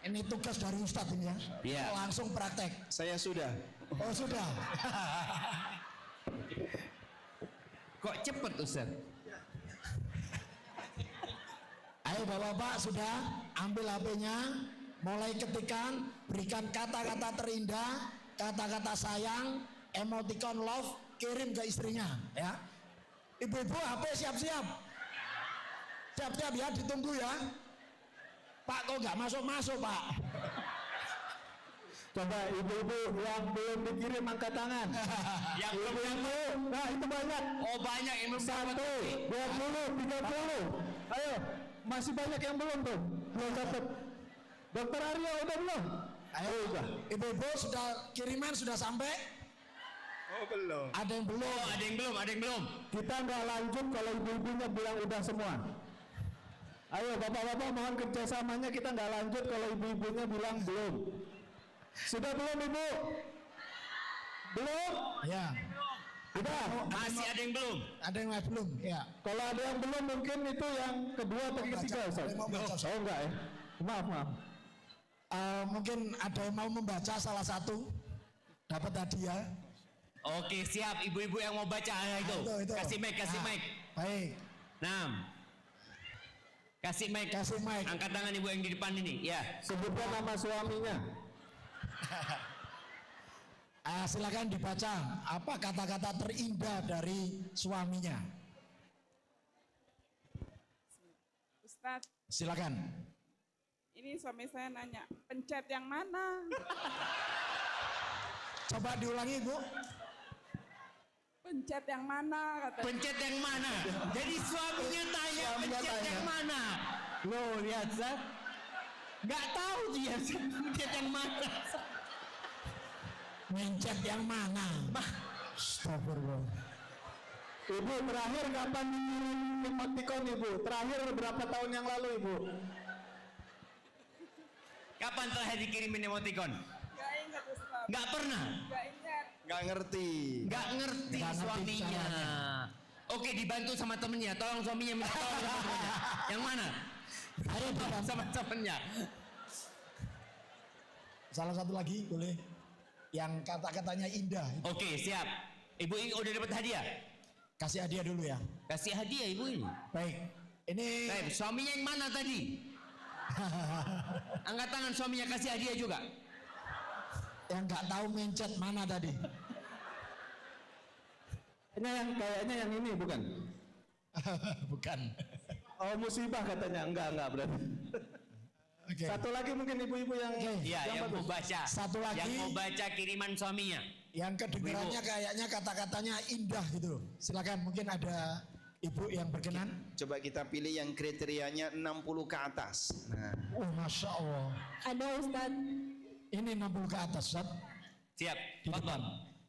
[SPEAKER 2] Ini tugas dari Ustadz ini ya.
[SPEAKER 4] Iya.
[SPEAKER 2] Langsung praktek.
[SPEAKER 1] Saya sudah.
[SPEAKER 2] Oh sudah.
[SPEAKER 4] Kok cepet Ustaz?
[SPEAKER 2] Ayo bapak-bapak sudah ambil HP-nya, mulai ketikan, berikan kata-kata terindah, kata-kata sayang, emoticon love, kirim ke istrinya ya. Ibu-ibu HP siap-siap. Siap-siap ya, ditunggu ya. Pak kok nggak masuk-masuk Pak?
[SPEAKER 5] Coba ibu-ibu yang belum dikirim angkat tangan.
[SPEAKER 4] Yang belum
[SPEAKER 5] Ibu-ibu, nah itu banyak.
[SPEAKER 4] Oh banyak yang belum
[SPEAKER 5] 1, 20, 30. Ayo, masih banyak yang belum tuh. Belum dapat. Dokter Arya udah belum?
[SPEAKER 2] Ayo udah. Ibu-ibu sudah kiriman sudah sampai?
[SPEAKER 1] Oh belum.
[SPEAKER 2] Ada yang belum?
[SPEAKER 4] Oh, ada yang belum.
[SPEAKER 5] Kita nggak lanjut kalau ibu-ibunya bilang udah semua. Ayo bapak-bapak mohon kerjasamanya, kita nggak lanjut kalau ibu-ibunya bilang belum. Sudah belum ibu? Belum?
[SPEAKER 2] Ya.
[SPEAKER 5] Udah.
[SPEAKER 4] Masih ada yang belum.
[SPEAKER 2] Ada yang belum? Ya.
[SPEAKER 5] Kalau ada yang belum mungkin itu yang kedua atau ketiga Ustaz?
[SPEAKER 2] Mau baca, Ustaz.
[SPEAKER 5] Oh enggak ya? Maaf.
[SPEAKER 2] Mungkin ada yang mau membaca salah satu, dapat hadiah.
[SPEAKER 4] Oke siap, ibu-ibu yang mau baca itu.
[SPEAKER 2] Itu.
[SPEAKER 4] Kasih mic.
[SPEAKER 2] Baik.
[SPEAKER 4] Nah. Kasih mic. Angkat tangan ibu yang di depan ini. Ya.
[SPEAKER 5] Sebutkan nama suaminya.
[SPEAKER 2] Silakan dibaca apa kata-kata terindah dari suaminya.
[SPEAKER 7] Ustadz,
[SPEAKER 2] Silakan.
[SPEAKER 7] ini suami saya nanya, pencet yang mana?
[SPEAKER 2] Coba diulangi Bu.
[SPEAKER 7] Pencet yang mana? Katanya.
[SPEAKER 4] Pencet yang mana? Jadi suaminya tanya pencet yang mana? Loh lihat Zat. Gak tahu dia pencet yang mana.
[SPEAKER 2] Mencet yang mana? Astagfirullah.
[SPEAKER 5] Ibu terakhir kapan dikirim emoticon ibu? Terakhir berapa tahun yang lalu ibu?
[SPEAKER 4] Kapan terakhir dikirimin emoticon?
[SPEAKER 7] Gak ingat Ustadz.
[SPEAKER 4] Gak pernah.
[SPEAKER 7] Gak ingat.
[SPEAKER 1] Nggak ngerti.
[SPEAKER 4] Gak ngerti suaminya. Oke dibantu sama temennya. Tolong suaminya minta tolong sama temennya. Yang mana?
[SPEAKER 2] Ayo dibantu.
[SPEAKER 4] Sama temennya.
[SPEAKER 2] Salah satu lagi boleh. Yang kata-katanya indah.
[SPEAKER 4] Oke siap. Ibu ini udah dapat hadiah.
[SPEAKER 2] Kasih hadiah dulu ya.
[SPEAKER 4] Kasih hadiah ibu ini.
[SPEAKER 2] Baik. Ini
[SPEAKER 4] Baik, suaminya yang mana tadi? Angkat tangan suaminya kasih hadiah juga.
[SPEAKER 2] yang nggak tahu mencet mana tadi.
[SPEAKER 5] Ini yang kayaknya yang ini bukan?
[SPEAKER 2] Bukan.
[SPEAKER 5] Oh musibah katanya. Enggak berarti.
[SPEAKER 2] Oke.
[SPEAKER 5] Satu lagi mungkin ibu-ibu yang
[SPEAKER 4] Iya, yang mau baca.
[SPEAKER 2] Satu lagi.
[SPEAKER 4] Yang mau baca kiriman suaminya.
[SPEAKER 2] Yang kedengarannya kayaknya kata-katanya indah gitu. Silakan, mungkin ada ibu yang berkenan.
[SPEAKER 1] Coba kita pilih yang kriterianya 60 ke atas. Nah,
[SPEAKER 2] Oh, Masya Allah.
[SPEAKER 6] Ada Ustadz.
[SPEAKER 2] Ini 60 ke atas, Ustaz.
[SPEAKER 4] Siap.
[SPEAKER 2] Di depan.
[SPEAKER 4] Fadhol.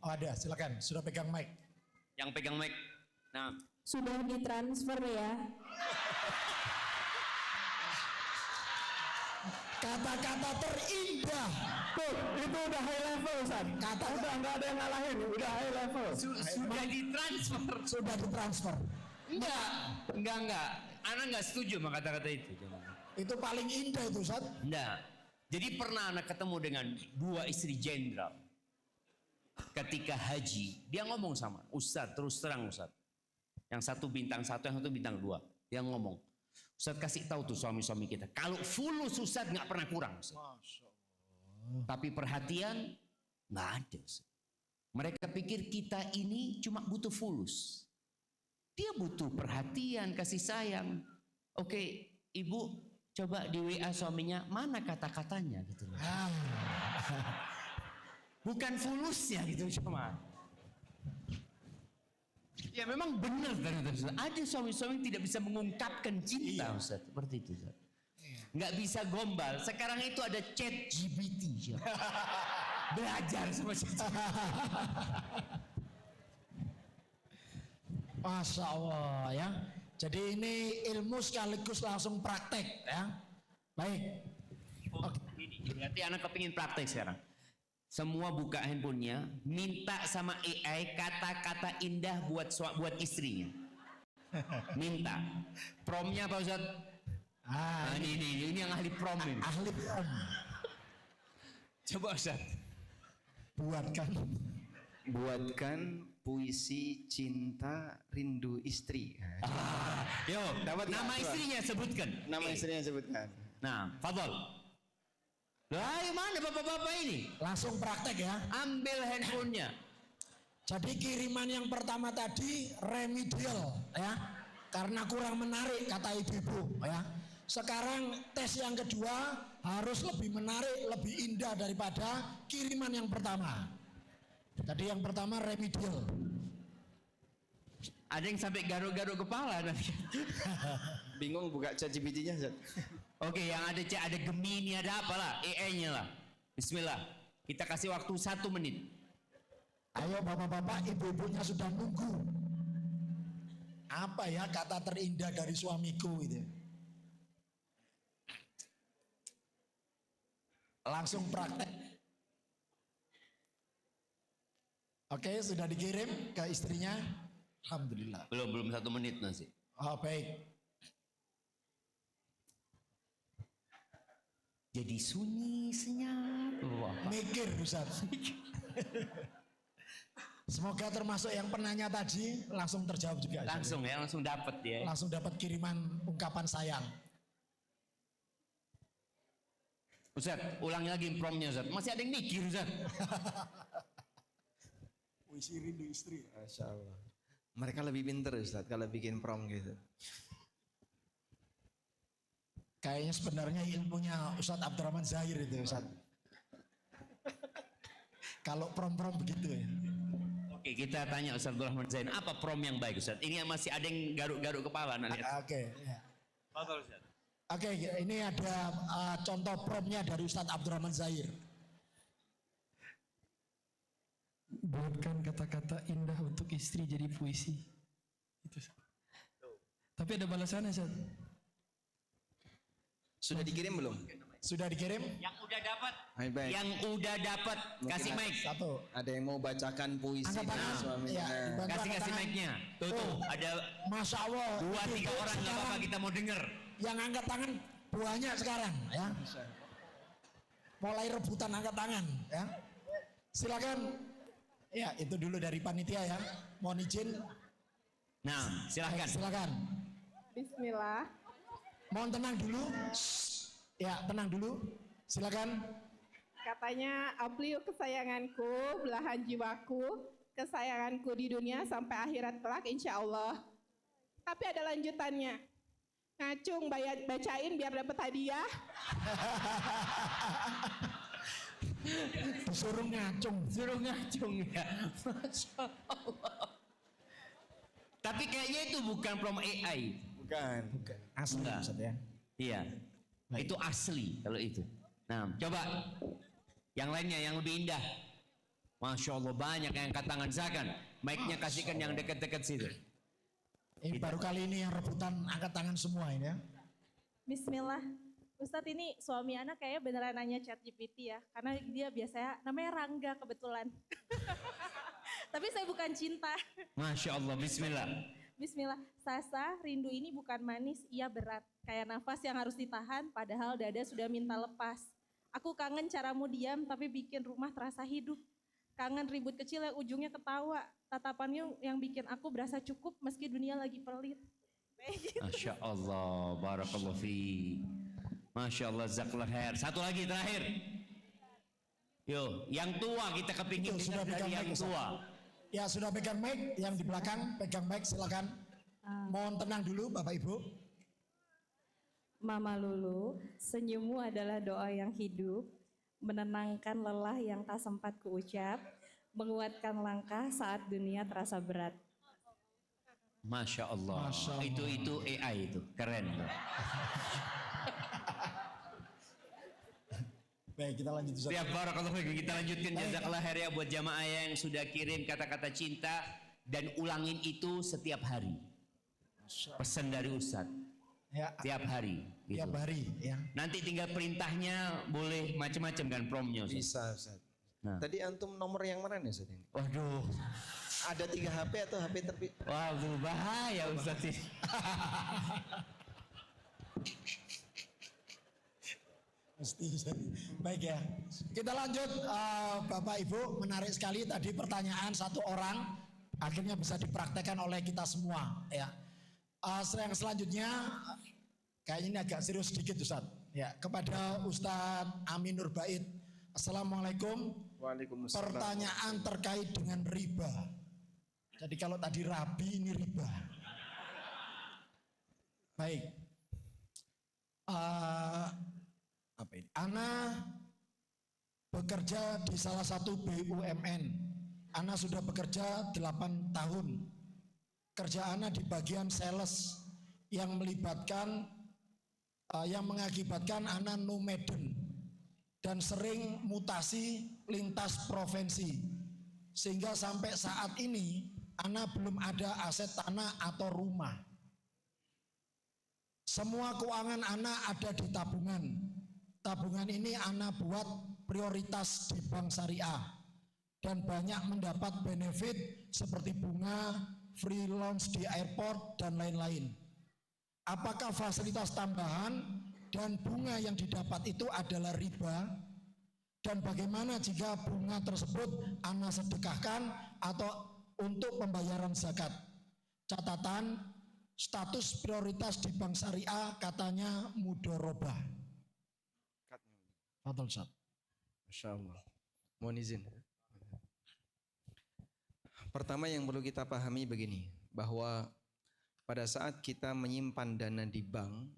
[SPEAKER 2] Oh, ada, silakan. Sudah pegang mic.
[SPEAKER 4] Yang pegang mic. Nah,
[SPEAKER 6] Sudah ditransfer ya.
[SPEAKER 2] Kata-kata terindah.
[SPEAKER 5] Tuh, itu udah high level Ustaz. Udah nggak ada yang ngalahin, udah high level.
[SPEAKER 4] sudah ditransfer.
[SPEAKER 2] Sudah ditransfer.
[SPEAKER 4] Enggak. Anak enggak setuju sama kata-kata itu.
[SPEAKER 2] Itu paling indah itu, Ustaz.
[SPEAKER 4] Enggak. Jadi pernah anak ketemu dengan dua istri jenderal. Ketika haji, dia ngomong sama Ustaz, terus terang Ustaz. Yang satu bintang 1, yang satu bintang 2. Yang ngomong, Ustaz kasih tahu tuh suami-suami kita. Kalau fulus Ustaz nggak pernah kurang. Ustaz. Tapi perhatian nggak ada. Ustaz. Mereka pikir kita ini cuma butuh fulus. Dia butuh perhatian, kasih sayang. Oke, ibu coba di WA suaminya, mana kata-katanya gitu loh. Bukan fulusnya gitu cuma. Ya memang benar dari Ustaz. Ada suami-suami yang tidak bisa mengungkapkan cinta Ustaz. Seperti itu Ustaz. Nggak bisa gombal. Sekarang itu ada chat GPT. Belajar sama chat GPT.
[SPEAKER 2] Masya Allah ya. Jadi ini ilmu sekaligus langsung praktek ya. Baik.
[SPEAKER 4] Ini berarti anak kepingin praktek sekarang. Semua buka handphonenya, minta sama AI kata-kata indah buat istrinya. Minta. Promnya apa Ustaz? Nah, ini yang ahli prom ini.
[SPEAKER 2] Ahli prom.
[SPEAKER 4] Coba Ustaz.
[SPEAKER 1] Buatkan puisi cinta rindu istri.
[SPEAKER 4] Yo,
[SPEAKER 1] Dapat
[SPEAKER 4] nama
[SPEAKER 1] nggak?
[SPEAKER 4] istrinya sebutkan.
[SPEAKER 1] Nama istrinya sebutkan.
[SPEAKER 4] Nah, Fadol. Lah, mana bapak-bapak ini?
[SPEAKER 2] Langsung praktek ya.
[SPEAKER 4] Ambil handphonenya.
[SPEAKER 2] Jadi kiriman yang pertama tadi remedial ya. Karena kurang menarik kata ibu-ibu ya. Sekarang tes yang kedua harus lebih menarik, lebih indah daripada kiriman yang pertama. Tadi yang pertama remedial.
[SPEAKER 4] Ada yang sampai garuk-garuk kepala nanti.
[SPEAKER 1] Bingung buka chat GPT-nya.
[SPEAKER 4] Oke, yang ada ada Gemini, ada apalah, AI-nya lah. Bismillah. Kita kasih waktu 1 menit.
[SPEAKER 2] Ayo bapak-bapak, ibu-ibunya sudah nunggu. Apa ya kata terindah dari suamiku itu? Langsung praktek. Oke, sudah dikirim ke istrinya. Alhamdulillah.
[SPEAKER 4] Belum 1 menit nasi.
[SPEAKER 2] Oh, baik.
[SPEAKER 4] Jadi sunyi, senyap.
[SPEAKER 2] Mikir Ustaz. Semoga termasuk yang penanya tadi langsung terjawab juga.
[SPEAKER 4] Langsung ya, langsung dapat ya.
[SPEAKER 2] Langsung dapat kiriman ungkapan sayang.
[SPEAKER 4] Ustaz, ulangi lagi promnya Ustaz. Masih ada yang mikir Ustaz.
[SPEAKER 2] Puisi rindu istri.
[SPEAKER 1] Masya Allah. Mereka lebih pinter Ustaz kalau bikin prom gitu.
[SPEAKER 2] Kayaknya sebenarnya ilmunya Ustadz Abdurrahman Zahir itu Ustadz. Kalau prom-prom begitu ya.
[SPEAKER 4] Oke, kita tanya Ustaz Abdurrahman Zain, apa prom yang baik Ustaz? Ini masih ada yang garuk-garuk kepala. Nah, lihat.
[SPEAKER 2] Oke. Ya.
[SPEAKER 4] Betul Ustaz.
[SPEAKER 2] Oke, ini ada contoh promnya dari Ustadz Abdurrahman Zahir.
[SPEAKER 3] Buatkan kata-kata indah untuk istri jadi puisi. Itu. Tapi ada balasannya Ustaz.
[SPEAKER 1] Sudah dikirim belum?
[SPEAKER 2] Sudah dikirim?
[SPEAKER 4] Yang udah dapat.
[SPEAKER 1] Baik.
[SPEAKER 4] Yang udah dapat kasih
[SPEAKER 1] Mungkin
[SPEAKER 4] mic.
[SPEAKER 2] Satu.
[SPEAKER 1] Ada yang mau bacakan puisi
[SPEAKER 2] Angkat
[SPEAKER 1] dari
[SPEAKER 2] tangan.
[SPEAKER 1] suaminya.
[SPEAKER 2] Ya, dibantu
[SPEAKER 4] Kasih
[SPEAKER 2] angkat tangan.
[SPEAKER 4] mic-nya. Tuh, ada
[SPEAKER 2] Masya Allah.
[SPEAKER 4] 2-3
[SPEAKER 2] Ibu-ibu
[SPEAKER 4] orang nggak apa-apa
[SPEAKER 2] sekarang
[SPEAKER 4] kita mau denger.
[SPEAKER 2] yang angkat tangan banyak sekarang ya. Mulai rebutan angkat tangan ya. Silakan. Ya, itu dulu dari panitia ya. Mohon izin.
[SPEAKER 4] Nah, silahkan.
[SPEAKER 2] Silakan.
[SPEAKER 7] Bismillah.
[SPEAKER 2] Mohon tenang dulu. Ya, tenang dulu. Silakan.
[SPEAKER 7] Katanya, Abliu kesayanganku, belahan jiwaku, kesayanganku di dunia sampai akhirat kelak insya Allah. Tapi ada lanjutannya. Ngacung bacain biar dapat hadiah.
[SPEAKER 2] Disuruh ngacung.
[SPEAKER 4] Suruh ngacung ya. Masya Allah. Tapi kayaknya itu bukan prom AI.
[SPEAKER 1] Bukan.
[SPEAKER 2] Asli
[SPEAKER 4] Enggak.
[SPEAKER 2] Ustaz ya.
[SPEAKER 4] Iya. Itu asli kalau itu. Nah, coba yang lainnya yang lebih indah. Masya Allah banyak yang angkat tangan silakan. Mic-nya kasihkan yang dekat-dekat situ.
[SPEAKER 2] Ini baru kali ini yang rebutan angkat tangan semua ini ya.
[SPEAKER 8] Bismillah. Ustadz ini suami anak kayaknya beneran nanya chat GPT ya. Karena dia biasanya namanya Rangga kebetulan. Tapi saya bukan cinta.
[SPEAKER 4] Masya Allah, bismillah.
[SPEAKER 8] Bismillah. Sasa, rindu ini bukan manis, ia berat. Kayak nafas yang harus ditahan padahal dada sudah minta lepas. Aku kangen caramu diam tapi bikin rumah terasa hidup. kangen ribut kecil yang ujungnya ketawa. Tatapannya yang bikin aku berasa cukup meski dunia lagi pelit.
[SPEAKER 4] Masya Allah, barakallahu fi. Masya Allah, jazakallah khair. Satu lagi terakhir. Yo, yang tua kita kepingin
[SPEAKER 2] Itu sudah
[SPEAKER 4] dengar dari
[SPEAKER 2] pegang
[SPEAKER 4] yang
[SPEAKER 2] mic, Ustaz.
[SPEAKER 4] tua.
[SPEAKER 2] Ya sudah pegang mic, yang di belakang pegang mic silakan. Mohon tenang dulu Bapak Ibu.
[SPEAKER 6] Mama Lulu, senyummu adalah doa yang hidup, menenangkan lelah yang tak sempat kuucap, menguatkan langkah saat dunia terasa berat.
[SPEAKER 4] Masya Allah.
[SPEAKER 2] Masya Allah.
[SPEAKER 4] Itu AI itu, keren tuh.
[SPEAKER 2] Baik, kita lanjut Ustaz.
[SPEAKER 4] Siap, barakallahu fiik. Kita lanjutkan jazakallah khair ya buat jamaah yang sudah kirim kata-kata cinta dan ulangin itu setiap hari. Pesan dari Ustadz.
[SPEAKER 2] Ya,
[SPEAKER 4] Tiap hari. Gitu.
[SPEAKER 2] tiap hari ya.
[SPEAKER 4] Nanti tinggal perintahnya boleh macam-macam kan promnya Ustaz.
[SPEAKER 1] Bisa, Ustaz.
[SPEAKER 4] Nah.
[SPEAKER 1] Tadi antum nomor yang mana nih Ustaz ini?
[SPEAKER 4] Waduh.
[SPEAKER 1] Ada 3 HP atau HP terpilih?
[SPEAKER 4] Waduh, bahaya Ustaz ini.
[SPEAKER 2] Mesti. Baik ya. Kita lanjut Bapak Ibu, menarik sekali tadi pertanyaan satu orang akhirnya bisa dipraktekkan oleh kita semua ya. Yang selanjutnya kayaknya ini agak serius sedikit Ustaz. Ya, kepada Ustadz Amin Nur Bait. Assalamualaikum.
[SPEAKER 1] Waalaikumsalam.
[SPEAKER 2] Pertanyaan terkait dengan riba. Jadi kalau tadi rabi ini riba. Baik. Apa ini? Ana bekerja di salah satu BUMN. Ana sudah bekerja 8 tahun. Kerja Ana di bagian sales yang melibatkan yang mengakibatkan Ana nomaden dan sering mutasi lintas provinsi. Sehingga sampai saat ini Ana belum ada aset tanah atau rumah. Semua keuangan Ana ada di tabungan. Tabungan ini Ana buat prioritas di bank syariah dan banyak mendapat benefit seperti bunga, free lounge di airport dan lain-lain. Apakah fasilitas tambahan dan bunga yang didapat itu adalah riba? Dan bagaimana jika bunga tersebut Ana sedekahkan atau untuk pembayaran zakat? Catatan, status prioritas di bank syariah katanya mudorobah. Fadhol Ustaz.
[SPEAKER 1] Masya Allah. Mohon izin. Pertama yang perlu kita pahami begini, bahwa pada saat kita menyimpan dana di bank,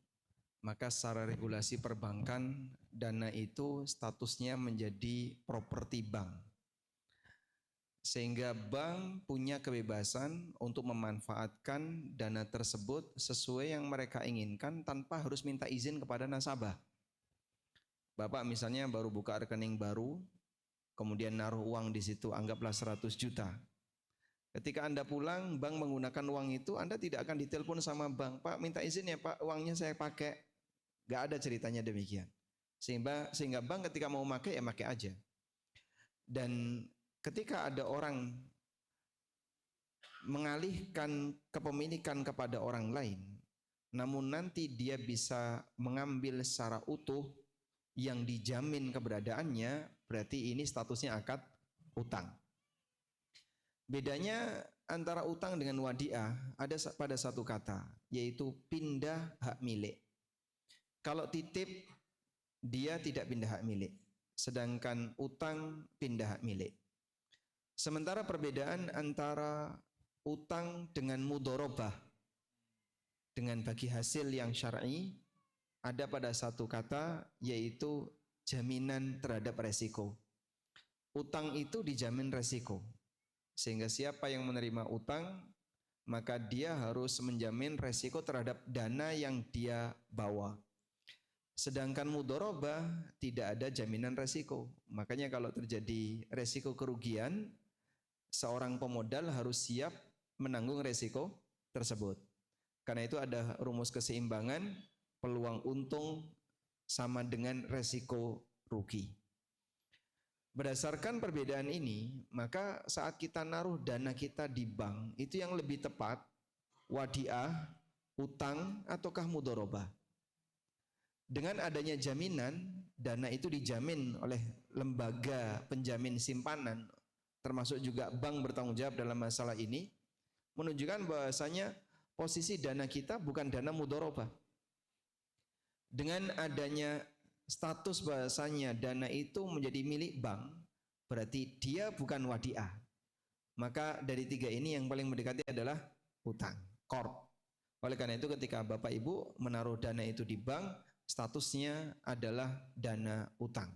[SPEAKER 1] maka secara regulasi perbankan, dana itu statusnya menjadi properti bank. Sehingga bank punya kebebasan untuk memanfaatkan dana tersebut sesuai yang mereka inginkan tanpa harus minta izin kepada nasabah. Bapak misalnya baru buka rekening baru, kemudian naruh uang di situ, anggaplah 100 juta. Ketika Anda pulang, bank menggunakan uang itu, Anda tidak akan ditelepon sama bank, Pak minta izin ya Pak, uangnya saya pakai. Gak ada ceritanya demikian. Sehingga bank ketika mau pakai ya pakai aja. Dan ketika ada orang mengalihkan kepemilikan kepada orang lain, namun nanti dia bisa mengambil secara utuh yang dijamin keberadaannya, berarti ini statusnya akad utang. Bedanya antara utang dengan wadiah ada pada satu kata, yaitu pindah hak milik. Kalau titip, dia tidak pindah hak milik. Sedangkan utang pindah hak milik. Sementara perbedaan antara utang dengan mudorobah, dengan bagi hasil yang syar'i, ada pada satu kata, yaitu jaminan terhadap resiko. Utang itu dijamin resiko. Sehingga siapa yang menerima utang, maka dia harus menjamin resiko terhadap dana yang dia bawa. Sedangkan mudorobah tidak ada jaminan resiko. Makanya kalau terjadi resiko kerugian, seorang pemodal harus siap menanggung resiko tersebut. Karena itu ada rumus keseimbangan, peluang untung sama dengan resiko rugi. Berdasarkan perbedaan ini, maka saat kita naruh dana kita di bank, itu yang lebih tepat wadiah, utang, ataukah mudorobah. Dengan adanya jaminan, dana itu dijamin oleh lembaga penjamin simpanan, termasuk juga bank bertanggung jawab dalam masalah ini, menunjukkan bahwasanya posisi dana kita bukan dana mudharabah. Dengan adanya status bahwasanya dana itu menjadi milik bank, berarti dia bukan wadiah. Maka dari tiga ini yang paling mendekati adalah utang, qard. Oleh karena itu ketika Bapak Ibu menaruh dana itu di bank, statusnya adalah dana utang.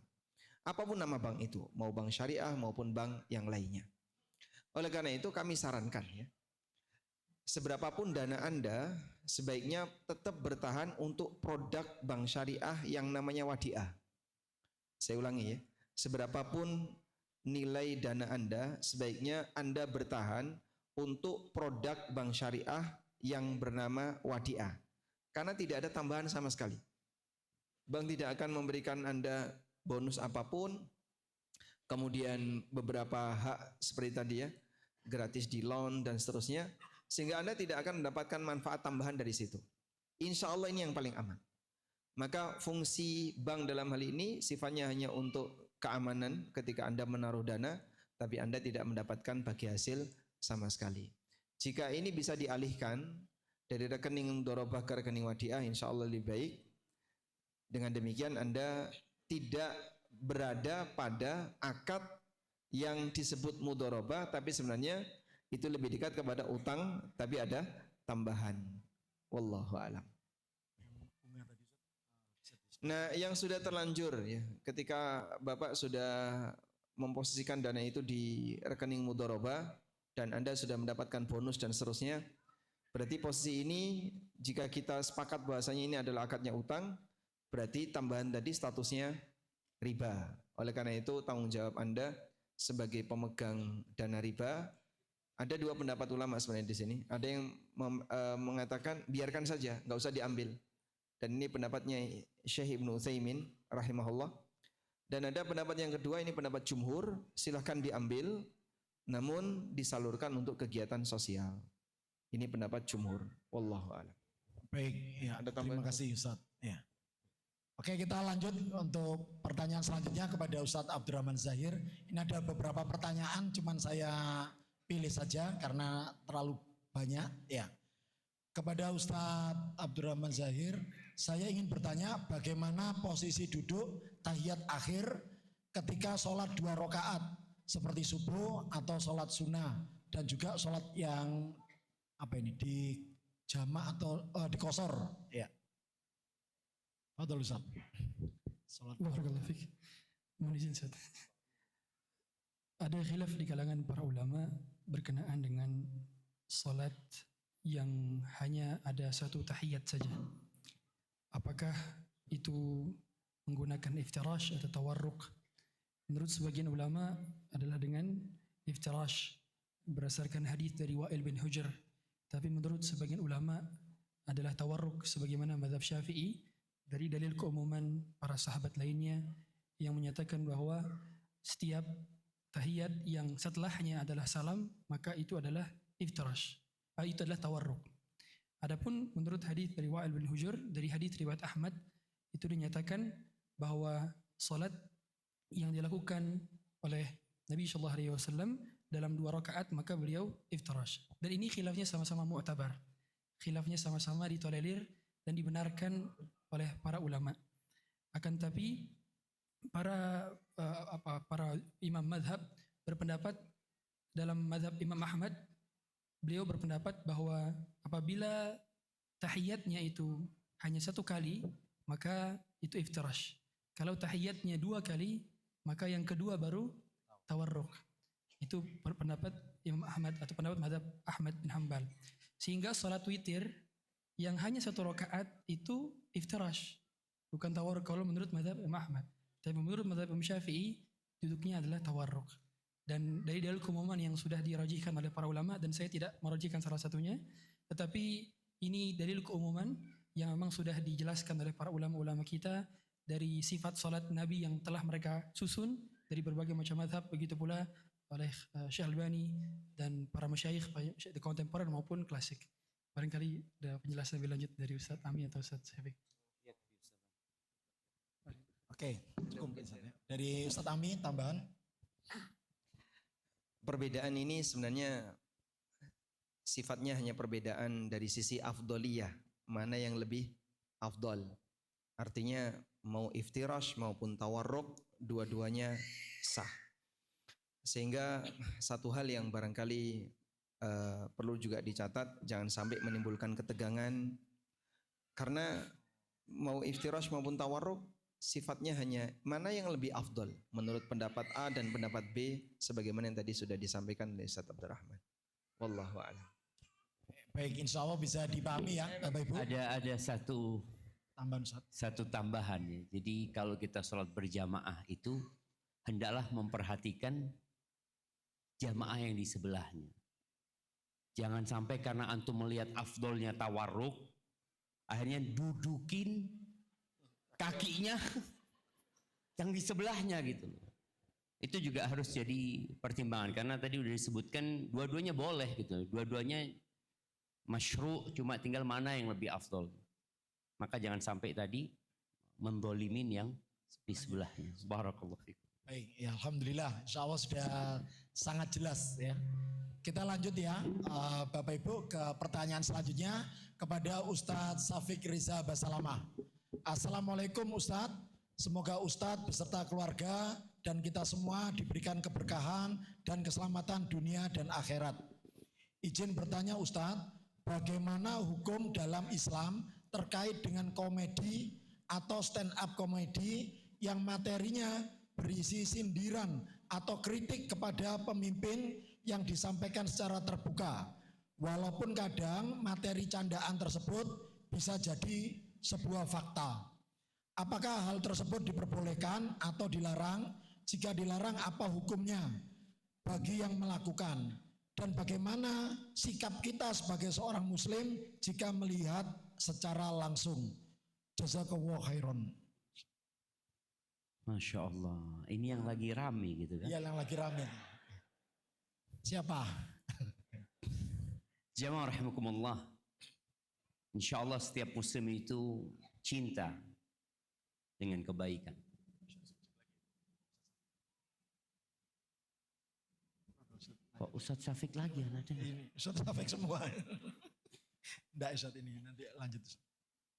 [SPEAKER 1] Apapun nama bank itu, mau bank syariah maupun bank yang lainnya. Oleh karena itu kami sarankan ya, seberapapun dana Anda sebaiknya tetap bertahan untuk produk bank syariah yang namanya wadiah. Saya ulangi ya, seberapapun nilai dana Anda sebaiknya Anda bertahan untuk produk bank syariah yang bernama wadiah. Karena tidak ada tambahan sama sekali. Bank tidak akan memberikan Anda bonus apapun, kemudian beberapa hak seperti tadi ya, gratis di loan dan seterusnya, sehingga Anda tidak akan mendapatkan manfaat tambahan dari situ. Insya Allah ini yang paling aman. Maka fungsi bank dalam hal ini sifatnya hanya untuk keamanan ketika Anda menaruh dana, tapi Anda tidak mendapatkan bagi hasil sama sekali. Jika ini bisa dialihkan dari rekening mudharabah ke rekening wadiah, insya Allah lebih baik. Dengan demikian Anda tidak berada pada akad yang disebut mudharabah, tapi sebenarnya itu lebih dekat kepada utang, tapi ada tambahan. Wallahu a'lam. Nah, yang sudah terlanjur ya, ketika Bapak sudah memposisikan dana itu di rekening mudharabah dan Anda sudah mendapatkan bonus dan seterusnya, berarti posisi ini jika kita sepakat bahwasanya ini adalah akadnya utang, berarti tambahan tadi statusnya riba. Oleh karena itu tanggung jawab Anda sebagai pemegang dana riba. Ada dua pendapat ulama sebenarnya di sini. Ada yang mengatakan biarkan saja, nggak usah diambil. Dan ini pendapatnya Syekh Ibnu Utsaimin rahimahullah. Dan ada pendapat yang kedua, ini pendapat jumhur, silahkan diambil, namun disalurkan untuk kegiatan sosial. Ini pendapat jumhur. Wallahu a'lam.
[SPEAKER 2] Baik, ya,
[SPEAKER 1] Ada
[SPEAKER 2] terima
[SPEAKER 1] tambahan?
[SPEAKER 2] kasih Ustadz. Ya. Oke, kita lanjut untuk pertanyaan selanjutnya kepada Ustadz Abdurrahman Zahir. Ini ada beberapa pertanyaan, cuman saya pilih saja karena terlalu banyak. Ya. Kepada Ustadz Abdurrahman Zahir, saya ingin bertanya bagaimana posisi duduk tahiyat akhir ketika sholat 2 rakaat seperti subuh atau sholat sunnah, dan juga sholat yang di jamak atau di qashar. Ya. Fadhal Ustaz. Salat.
[SPEAKER 3] Barakallahu fiik. Mohon izin Ustaz. Ada khilaf di kalangan para ulama berkenaan dengan salat yang hanya ada satu tahiyat saja. Apakah itu menggunakan iftirash atau tawarruk? Menurut sebagian ulama adalah dengan iftirash berdasarkan hadis dari Wa'il bin Hujr. Tapi menurut sebagian ulama adalah tawarruk sebagaimana mazhab Syafi'i dari dalil keumuman para sahabat lainnya yang menyatakan bahwa setiap tahiyat yang setelahnya adalah salam, maka itu adalah iftirash. Itu adalah tawarruk. Adapun menurut hadis dari Wa'il bin Hujr dari hadis riwayat Ahmad, itu dinyatakan bahwa salat yang dilakukan oleh Nabi SAW dalam 2 rakaat maka beliau iftirash. Dan ini khilafnya sama-sama mu'tabar. Khilafnya sama-sama ditolerir dan dibenarkan oleh para ulama. Akan tapi para imam madhab berpendapat, dalam madhab Imam Ahmad beliau berpendapat bahwa apabila tahiyatnya itu hanya 1 kali maka itu iftirash. Kalau tahiyatnya 2 kali maka yang kedua baru tawarruk. Itu pendapat Imam Ahmad atau pendapat madhab Ahmad bin Hanbal. Sehingga salat witir yang hanya 1 rakaat itu iftirash, bukan tawarruk kalau menurut madhab Imam Ahmad. Tapi menurut madhab Imam Syafi'i duduknya adalah tawarruk. Dan dari dalil keumuman yang sudah dirajihkan oleh para ulama, dan saya tidak merajihkan salah satunya, tetapi ini dalil keumuman yang memang sudah dijelaskan oleh para ulama-ulama kita dari sifat salat Nabi yang telah mereka susun dari berbagai macam mazhab, begitu pula oleh Syekh Albani dan para masyayikh baik kontemporer maupun klasik. Barangkali ada penjelasan lebih lanjut dari Ustaz Ami atau Ustaz Syafiq.
[SPEAKER 2] Oke, cukup mungkin Ustaz ya. Dari Ustaz Ami tambahan.
[SPEAKER 1] perbedaan ini sebenarnya sifatnya hanya perbedaan dari sisi afdoliyah, mana yang lebih afdol. Artinya mau iftirash maupun tawarruk, dua-duanya sah. Sehingga satu hal yang barangkali perlu juga dicatat, jangan sampai menimbulkan ketegangan, karena mau iftirash maupun tawarruk sifatnya hanya mana yang lebih afdol menurut pendapat A dan pendapat B, sebagaimana yang tadi sudah disampaikan oleh Ustaz Abdurrahman. Wallahu a'lam.
[SPEAKER 2] Baik, insya Allah bisa dipahami ya Bapak Ibu.
[SPEAKER 4] Ada
[SPEAKER 2] Tambahan Ustaz.
[SPEAKER 4] satu tambahan ya. Jadi kalau kita sholat berjamaah itu hendaklah memperhatikan jamaah yang di sebelahnya. Jangan sampai karena antum melihat afdolnya tawarruk, akhirnya dudukin kakinya yang di sebelahnya gitu. Itu juga harus jadi pertimbangan, karena tadi udah disebutkan dua-duanya boleh gitu. Dua-duanya masyru', cuma tinggal mana yang lebih afdol. Maka jangan sampai tadi mendolimin yang di sebelahnya. Barakallahu fikum.
[SPEAKER 2] Baik, ya Alhamdulillah, insya Allah sudah sangat jelas ya. Kita lanjut ya Bapak Ibu ke pertanyaan selanjutnya kepada Ustadz Syafiq Riza Basalamah. Assalamualaikum Ustadz, semoga Ustadz beserta keluarga dan kita semua diberikan keberkahan dan keselamatan dunia dan akhirat. Izin bertanya Ustadz, bagaimana hukum dalam Islam terkait dengan komedi atau stand up komedi yang materinya berisi sindiran atau kritik kepada pemimpin yang disampaikan secara terbuka, walaupun kadang materi candaan tersebut bisa jadi sebuah fakta. Apakah hal tersebut diperbolehkan atau dilarang? Jika dilarang, apa hukumnya bagi yang melakukan? Dan bagaimana sikap kita sebagai seorang muslim jika melihat secara langsung? Jazakallahu khairan.
[SPEAKER 4] Masya Allah, ini yang lagi rame gitu kan?
[SPEAKER 2] Iya, yang lagi rame. Siapa?
[SPEAKER 4] Jamaah rahimakumullah. Insya Allah setiap muslim itu cinta dengan kebaikan. Kok Ustadz Syafiq lagi yang ada?
[SPEAKER 2] Ini Ustadz Syafiq semua. Enggak Ustadz, ini nanti lanjut.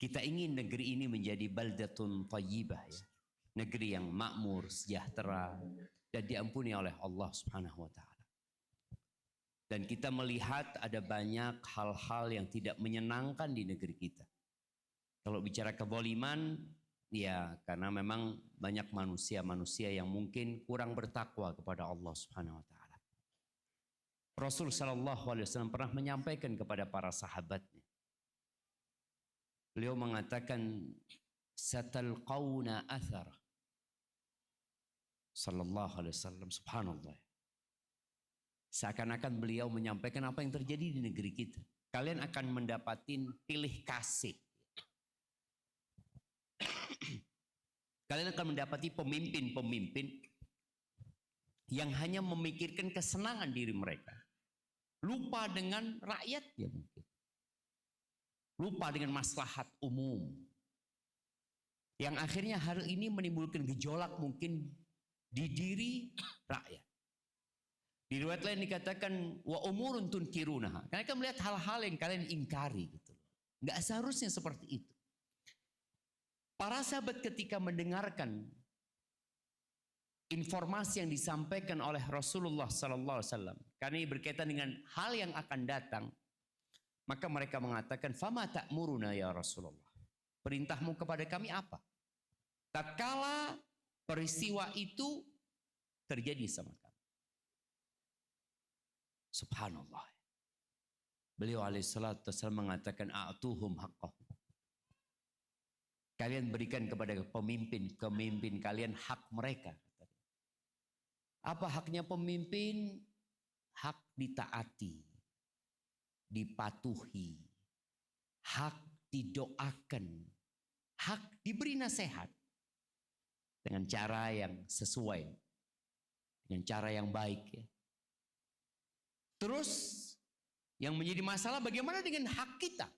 [SPEAKER 4] Kita ingin negeri ini menjadi baldatun thayyibah ya. Negeri yang makmur, sejahtera dan diampuni oleh Allah Subhanahu wa taala. Dan kita melihat ada banyak hal-hal yang tidak menyenangkan di negeri kita. Kalau bicara kezaliman, ya karena memang banyak manusia-manusia yang mungkin kurang bertakwa kepada Allah Subhanahu wa taala. Rasul sallallahu alaihi wasallam pernah menyampaikan kepada para sahabatnya. Beliau mengatakan satalqauna athar. Sallallahu alaihi wasallam, subhanallah. Seakan-akan beliau menyampaikan apa yang terjadi di negeri kita. Kalian akan mendapatin pilih kasih. Kalian akan mendapati pemimpin-pemimpin yang hanya memikirkan kesenangan diri mereka. Lupa dengan rakyatnya mungkin. Lupa dengan maslahat umum. Yang akhirnya hari ini menimbulkan gejolak mungkin di diri rakyat. Di riwayat lain dikatakan wa umurun tunkirunaha. Karena kan melihat hal-hal yang kalian ingkari gitu. Enggak seharusnya seperti itu. Para sahabat ketika mendengarkan informasi yang disampaikan oleh Rasulullah sallallahu alaihi wasallam, karena ini berkaitan dengan hal yang akan datang, maka mereka mengatakan, "Fama ta'muruna ya Rasulullah?" Perintahmu kepada kami apa? Tatkala peristiwa itu terjadi sama kami. Subhanallah. Beliau alaihissalatu wassalam mengatakan, "A'tuhum haqqahum." Kalian berikan kepada pemimpin kalian hak mereka. Apa haknya pemimpin? Hak ditaati, dipatuhi, hak didoakan, hak diberi nasihat dengan cara yang sesuai, dengan cara yang baik. Ya. Terus yang menjadi masalah bagaimana dengan hak kita?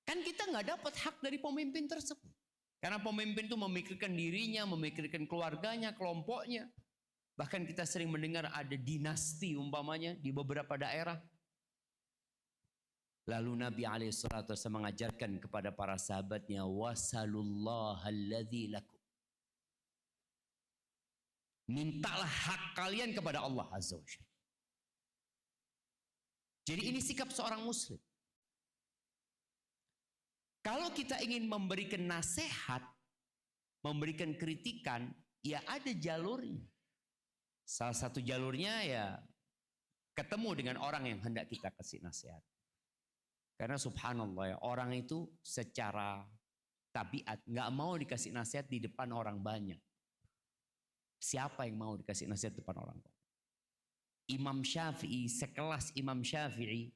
[SPEAKER 4] Kan kita nggak dapat hak dari pemimpin tersebut. Karena pemimpin itu memikirkan dirinya, memikirkan keluarganya, kelompoknya. Bahkan kita sering mendengar ada dinasti umpamanya di beberapa daerah. Lalu Nabi SAW mengajarkan kepada para sahabatnya, wasallallahu alladzi lakum. Mintalah hak kalian kepada Allah Azza wa Jalla. Jadi ini sikap seorang muslim. Kalau kita ingin memberikan nasihat, memberikan kritikan, ya ada jalurnya. Salah satu jalurnya ya ketemu dengan orang yang hendak kita kasih nasihat. Karena subhanallah ya, orang itu secara tabiat nggak mau dikasih nasihat di depan orang banyak. Siapa yang mau dikasih nasihat di depan orang banyak? Imam Syafi'i, sekelas Imam Syafi'i,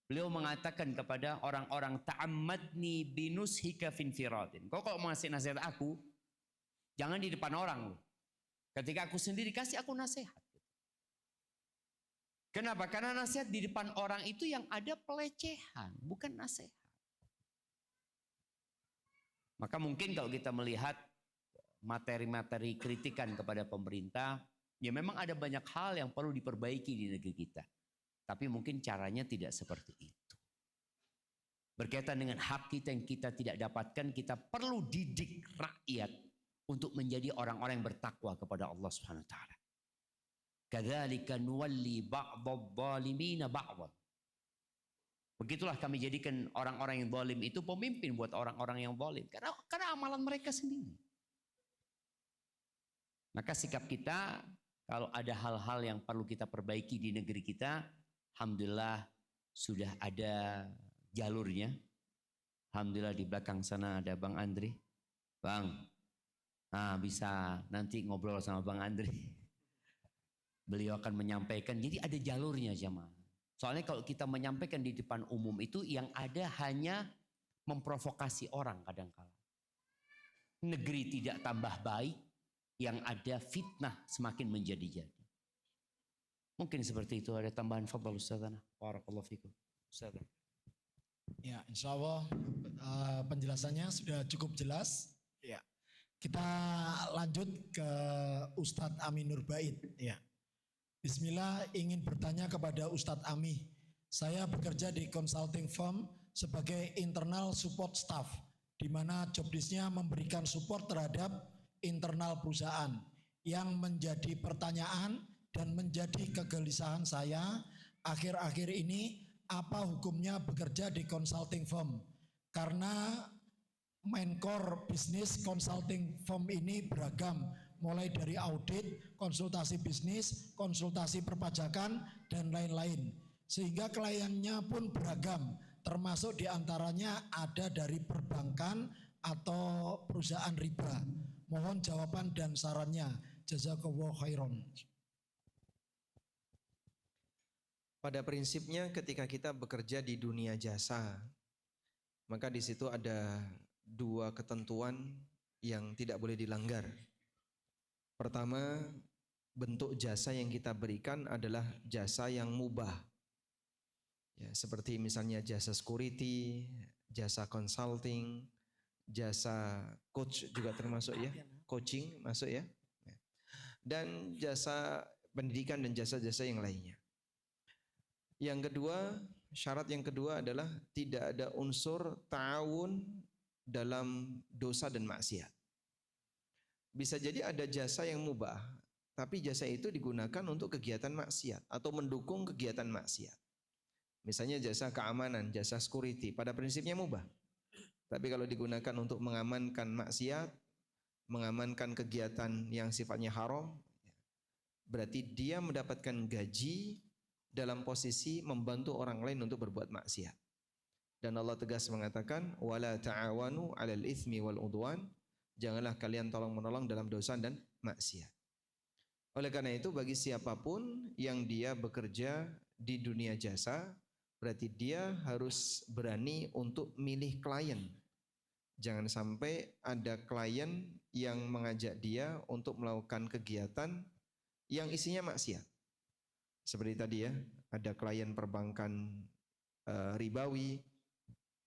[SPEAKER 4] beliau mengatakan kepada orang-orang, ta'ammadni binushika finfiradin. Kau kalau mau ngasih nasihat aku, jangan di depan orang. Ketika aku sendiri kasih aku nasihat. Kenapa? Karena nasihat di depan orang itu yang ada pelecehan, bukan nasihat. Maka mungkin kalau kita melihat materi-materi kritikan kepada pemerintah, ya memang ada banyak hal yang perlu diperbaiki di negeri kita. Tapi mungkin caranya tidak seperti itu. Berkaitan dengan hak kita yang kita tidak dapatkan, kita perlu didik rakyat untuk menjadi orang-orang yang bertakwa kepada Allah Subhanahu wa taala. Kadzalika nuwalli ba'dadh-dhalimina ba'dhan. Begitulah kami jadikan orang-orang yang zalim itu pemimpin buat orang-orang yang zalim karena amalan mereka sendiri. Maka sikap kita kalau ada hal-hal yang perlu kita perbaiki di negeri kita, alhamdulillah sudah ada jalurnya. Alhamdulillah di belakang sana ada Bang Andri. Bang, bisa nanti ngobrol sama Bang Andri. Beliau akan menyampaikan, jadi ada jalurnya jamaah. Soalnya kalau kita menyampaikan di depan umum itu yang ada hanya memprovokasi orang kadang-kala. Negeri tidak tambah baik, yang ada fitnah semakin menjadi-jadi. Mungkin seperti itu. Ada tambahan? Fadhal Ustazana. Barakallahu fikum. Ustazana.
[SPEAKER 2] Ya, insya Allah penjelasannya sudah cukup jelas. Ya, kita lanjut ke Ustadz Ami Nurbait. Ya, Bismillah, ingin bertanya kepada Ustadz Ami. Saya bekerja di consulting firm sebagai internal support staff, di mana job desk-nya memberikan support terhadap internal perusahaan. Yang menjadi pertanyaan dan menjadi kegelisahan saya akhir-akhir ini, apa hukumnya bekerja di consulting firm? Karena main core bisnis consulting firm ini beragam, mulai dari audit, konsultasi bisnis, konsultasi perpajakan, dan lain-lain. Sehingga kliennya pun beragam, termasuk diantaranya ada dari perbankan atau perusahaan riba. Mohon jawaban dan sarannya. Jazakallahu khairan.
[SPEAKER 1] Pada prinsipnya ketika kita bekerja di dunia jasa, maka di situ ada dua ketentuan yang tidak boleh dilanggar. Pertama, bentuk jasa yang kita berikan adalah jasa yang mubah. Ya, seperti misalnya jasa security, jasa consulting, jasa coach juga termasuk ya, coaching masuk ya. Dan jasa pendidikan dan jasa-jasa yang lainnya. Yang kedua, syarat yang kedua adalah tidak ada unsur ta'awun dalam dosa dan maksiat. Bisa jadi ada jasa yang mubah, tapi jasa itu digunakan untuk kegiatan maksiat atau mendukung kegiatan maksiat. Misalnya jasa keamanan, jasa security, pada prinsipnya mubah. Tapi kalau digunakan untuk mengamankan maksiat, mengamankan kegiatan yang sifatnya haram, berarti dia mendapatkan gaji dalam posisi membantu orang lain untuk berbuat maksiat. Dan Allah tegas mengatakan, wala ta'awanu 'alal itsmi wal 'udwan, janganlah kalian tolong-menolong dalam dosa dan maksiat. Oleh karena itu bagi siapapun yang dia bekerja di dunia jasa, berarti dia harus berani untuk milih klien. Jangan sampai ada klien yang mengajak dia untuk melakukan kegiatan yang isinya maksiat. Seperti tadi ya, ada klien perbankan ribawi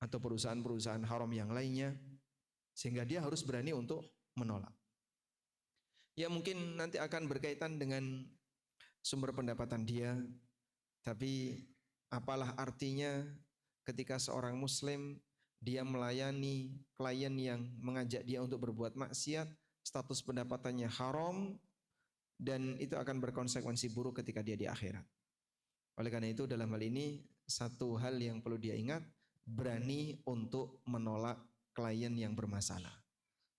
[SPEAKER 1] atau perusahaan-perusahaan haram yang lainnya, sehingga dia harus berani untuk menolak. Ya mungkin nanti akan berkaitan dengan sumber pendapatan dia, tapi apalah artinya ketika seorang muslim dia melayani klien yang mengajak dia untuk berbuat maksiat, status pendapatannya haram, dan itu akan berkonsekuensi buruk ketika dia di akhirat. Oleh karena itu dalam hal ini satu hal yang perlu dia ingat, berani untuk menolak klien yang bermasalah.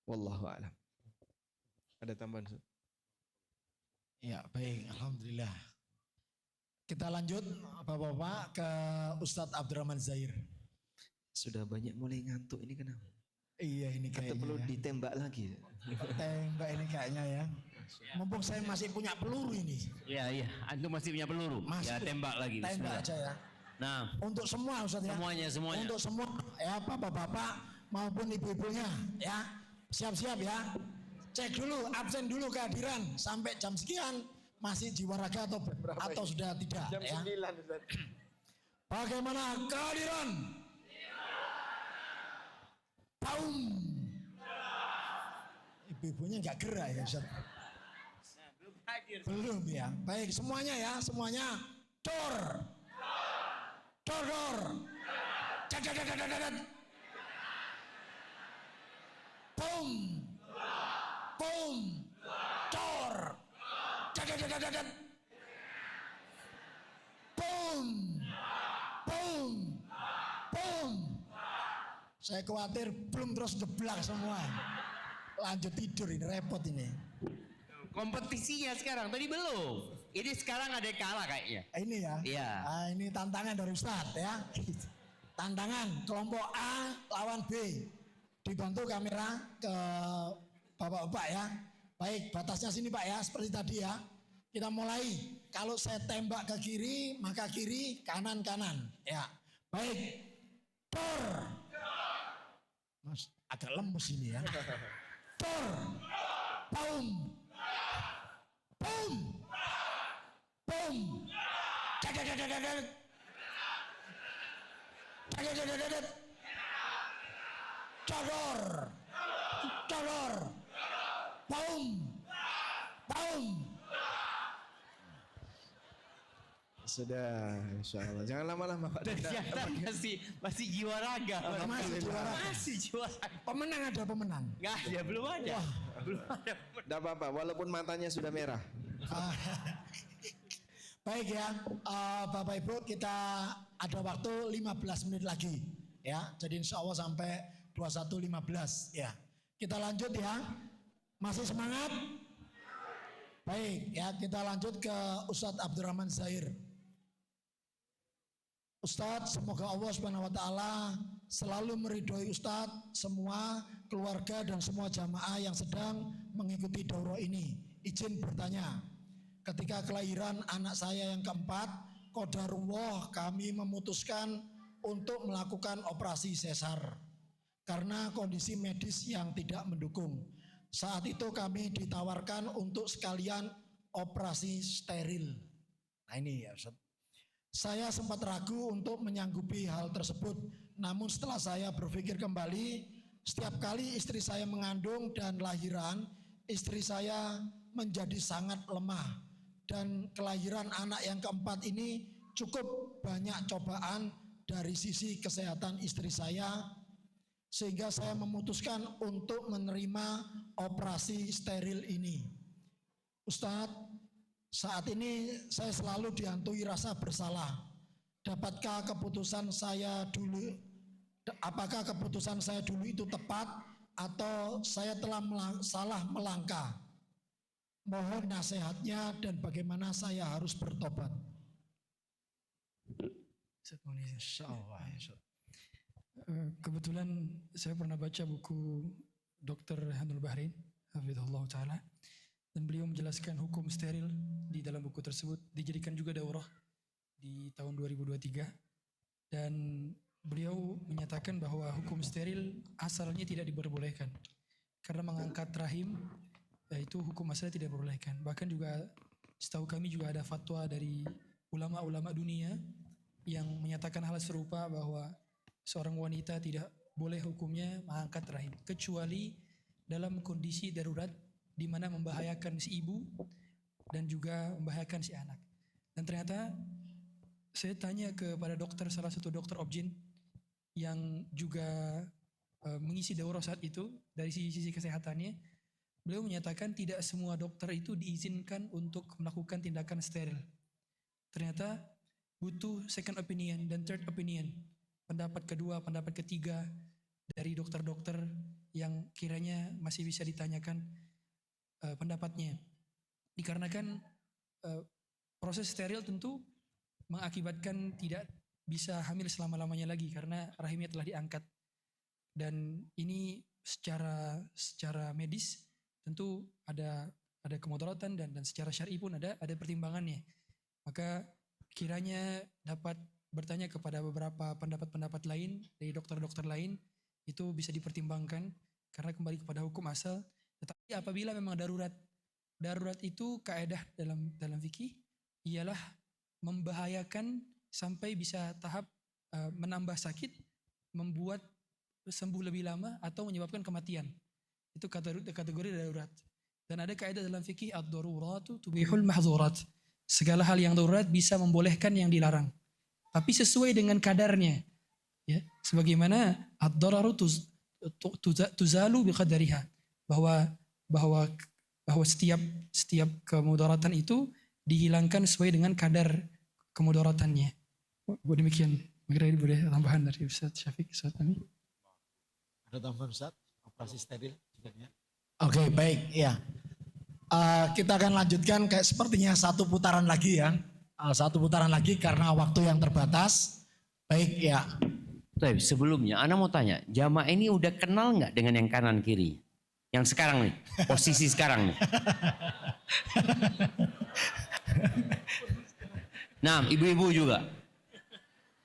[SPEAKER 1] Wallahu a'lam. Ada tambahan?
[SPEAKER 2] Ya, baik, alhamdulillah. Kita lanjut Bapak-bapak ke Ustadz Abdurrahman Zahir.
[SPEAKER 1] Sudah banyak mulai ngantuk ini kenapa?
[SPEAKER 2] Iya, ini
[SPEAKER 1] Atau
[SPEAKER 2] kayaknya
[SPEAKER 1] perlu
[SPEAKER 2] ya.
[SPEAKER 1] ditembak lagi?
[SPEAKER 2] Tembak ini kayaknya ya. Mumpung saya masih punya peluru ini.
[SPEAKER 4] Iya, antum masih punya peluru.
[SPEAKER 2] Masih.
[SPEAKER 4] Ya tembak lagi.
[SPEAKER 2] Tembak
[SPEAKER 4] Bismillah.
[SPEAKER 2] aja ya.
[SPEAKER 4] Nah,
[SPEAKER 2] Untuk semua Ustadz ya.
[SPEAKER 4] semuanya.
[SPEAKER 2] Untuk semua ya bapak-bapak maupun ibu-ibunya ya. Siap-siap ya. Cek dulu, absen dulu kehadiran sampai jam sekian masih jiwa raga atau sudah tidak
[SPEAKER 1] Jam
[SPEAKER 2] ya.
[SPEAKER 1] 9 Ustaz.
[SPEAKER 2] Bagaimana kehadiran? Taum. Ibu-ibunya nggak gerak ya Ustaz. Belum ya. Baik semuanya ya, semuanya. Dor. Dor. Dadadadadadad. Pum. Pum. Dor. Dadadadadadad. Pum. Pum. Pum. Saya khawatir belum terus jeblak semua. Lanjut tidur ini repot ini.
[SPEAKER 4] kompetisinya sekarang. Tadi belum. Ini sekarang ada yang kalah kayaknya.
[SPEAKER 2] Ini ya.
[SPEAKER 4] Iya.
[SPEAKER 2] Ah, ini tantangan dari Ustadz ya. Tantangan kelompok A lawan B. Dibantu kamera ke bapak-bapak ya. Baik, batasnya sini Pak ya, seperti tadi ya. Kita mulai. Kalau saya tembak ke kiri, maka kiri, kanan. Ya. Baik. Tor. Mas, agak lemes ini ya. Tor. Paum. Pum. Pum. Dadadadadadad. Dadadadadadad. Codor. Codor. Paum. Paum.
[SPEAKER 1] Sudah, insya Allah. Jangan lama-lama Pak.
[SPEAKER 4] Ternyata masih jiwa raga.
[SPEAKER 2] Masih jiwa raga.
[SPEAKER 4] Masih jiwa raga.
[SPEAKER 2] Pemenang ada pemenang.
[SPEAKER 4] Nggak ada, belum ada. Belum ada.
[SPEAKER 1] Tidak apa-apa, walaupun matanya sudah merah.
[SPEAKER 2] Ah, baik ya, Bapak Ibu kita ada waktu 15 menit lagi ya. Jadi insya Allah sampai 21.15 ya. Kita lanjut ya. Masih semangat? Baik ya, kita lanjut ke Ustadz Abdurrahman Zahir. Ustadz, semoga Allah Subhanahu wa taala selalu meridhoi Ustadz, semua keluarga dan semua jamaah yang sedang mengikuti daurah ini. Izin bertanya, ketika kelahiran anak saya yang keempat, qadarullah kami memutuskan untuk melakukan operasi sesar karena kondisi medis yang tidak mendukung. Saat itu kami ditawarkan untuk sekalian operasi steril. Nah ini ya Ustaz. Saya sempat ragu untuk menyanggupi hal tersebut. Namun setelah saya berpikir kembali, setiap kali istri saya mengandung dan lahiran, istri saya menjadi sangat lemah. Dan kelahiran anak yang keempat ini cukup banyak cobaan dari sisi kesehatan istri saya. Sehingga saya memutuskan untuk menerima operasi steril ini. Ustadz, saat ini saya selalu dihantui rasa bersalah. Apakah keputusan saya dulu itu tepat atau saya telah salah melangkah? Mohon nasihatnya dan bagaimana saya harus bertobat.
[SPEAKER 3] Kebetulan saya pernah baca buku Dr. Hanul Bahrain, hafizahullah ta'ala, dan beliau menjelaskan hukum steril di dalam buku tersebut, dijadikan juga daurah di tahun 2023, dan beliau menyatakan bahwa hukum steril asalnya tidak diperbolehkan karena mengangkat rahim, yaitu hukum asalnya tidak diperbolehkan. Bahkan juga setahu kami juga ada fatwa dari ulama-ulama dunia yang menyatakan hal serupa bahwa seorang wanita tidak boleh hukumnya mengangkat rahim kecuali dalam kondisi darurat di mana membahayakan si ibu dan juga membahayakan si anak. Dan ternyata saya tanya kepada dokter, salah satu dokter objin yang juga mengisi daurah saat itu dari sisi kesehatannya, beliau menyatakan tidak semua dokter itu diizinkan untuk melakukan tindakan steril. Ternyata butuh second opinion dan third opinion, pendapat kedua, pendapat ketiga dari dokter-dokter yang kiranya masih bisa ditanyakan pendapatnya. Dikarenakan proses steril tentu mengakibatkan tidak bisa hamil selama-lamanya lagi karena rahimnya telah diangkat. Dan ini secara medis tentu ada kemudaratan dan secara syar'i pun ada pertimbangannya. Maka kiranya dapat bertanya kepada beberapa pendapat-pendapat lain dari dokter-dokter lain, itu bisa dipertimbangkan karena kembali kepada hukum asal. Tetapi apabila memang darurat itu kaedah dalam fikih ialah membahayakan sampai bisa tahap menambah sakit, membuat sembuh lebih lama atau menyebabkan kematian. Itu kategori darurat. Dan ada kaidah dalam fikih ad-daruratu tubihul mahzurat. Segala hal yang darurat bisa membolehkan yang dilarang. Tapi sesuai dengan kadarnya. Ya, sebagaimana ad-dararu tuzalu biqadariha. Bahwa setiap kemudaratan itu dihilangkan sesuai dengan kadar kemudaratannya. Demikian. Kira-kira ini boleh tambahan dari Ustaz Syafiq, Ustaz Ami.
[SPEAKER 5] Ada tambahan Ustaz? Operasi steril juga ya?
[SPEAKER 2] Oke, baik, ya. Kita akan lanjutkan kayak sepertinya satu putaran lagi ya. Satu putaran lagi karena waktu yang terbatas. Baik, ya.
[SPEAKER 4] Tapi sebelumnya, Ana mau tanya, jamaah ini udah kenal nggak dengan yang kanan kiri? Yang sekarang nih, posisi sekarang nih. Nah, ibu-ibu juga.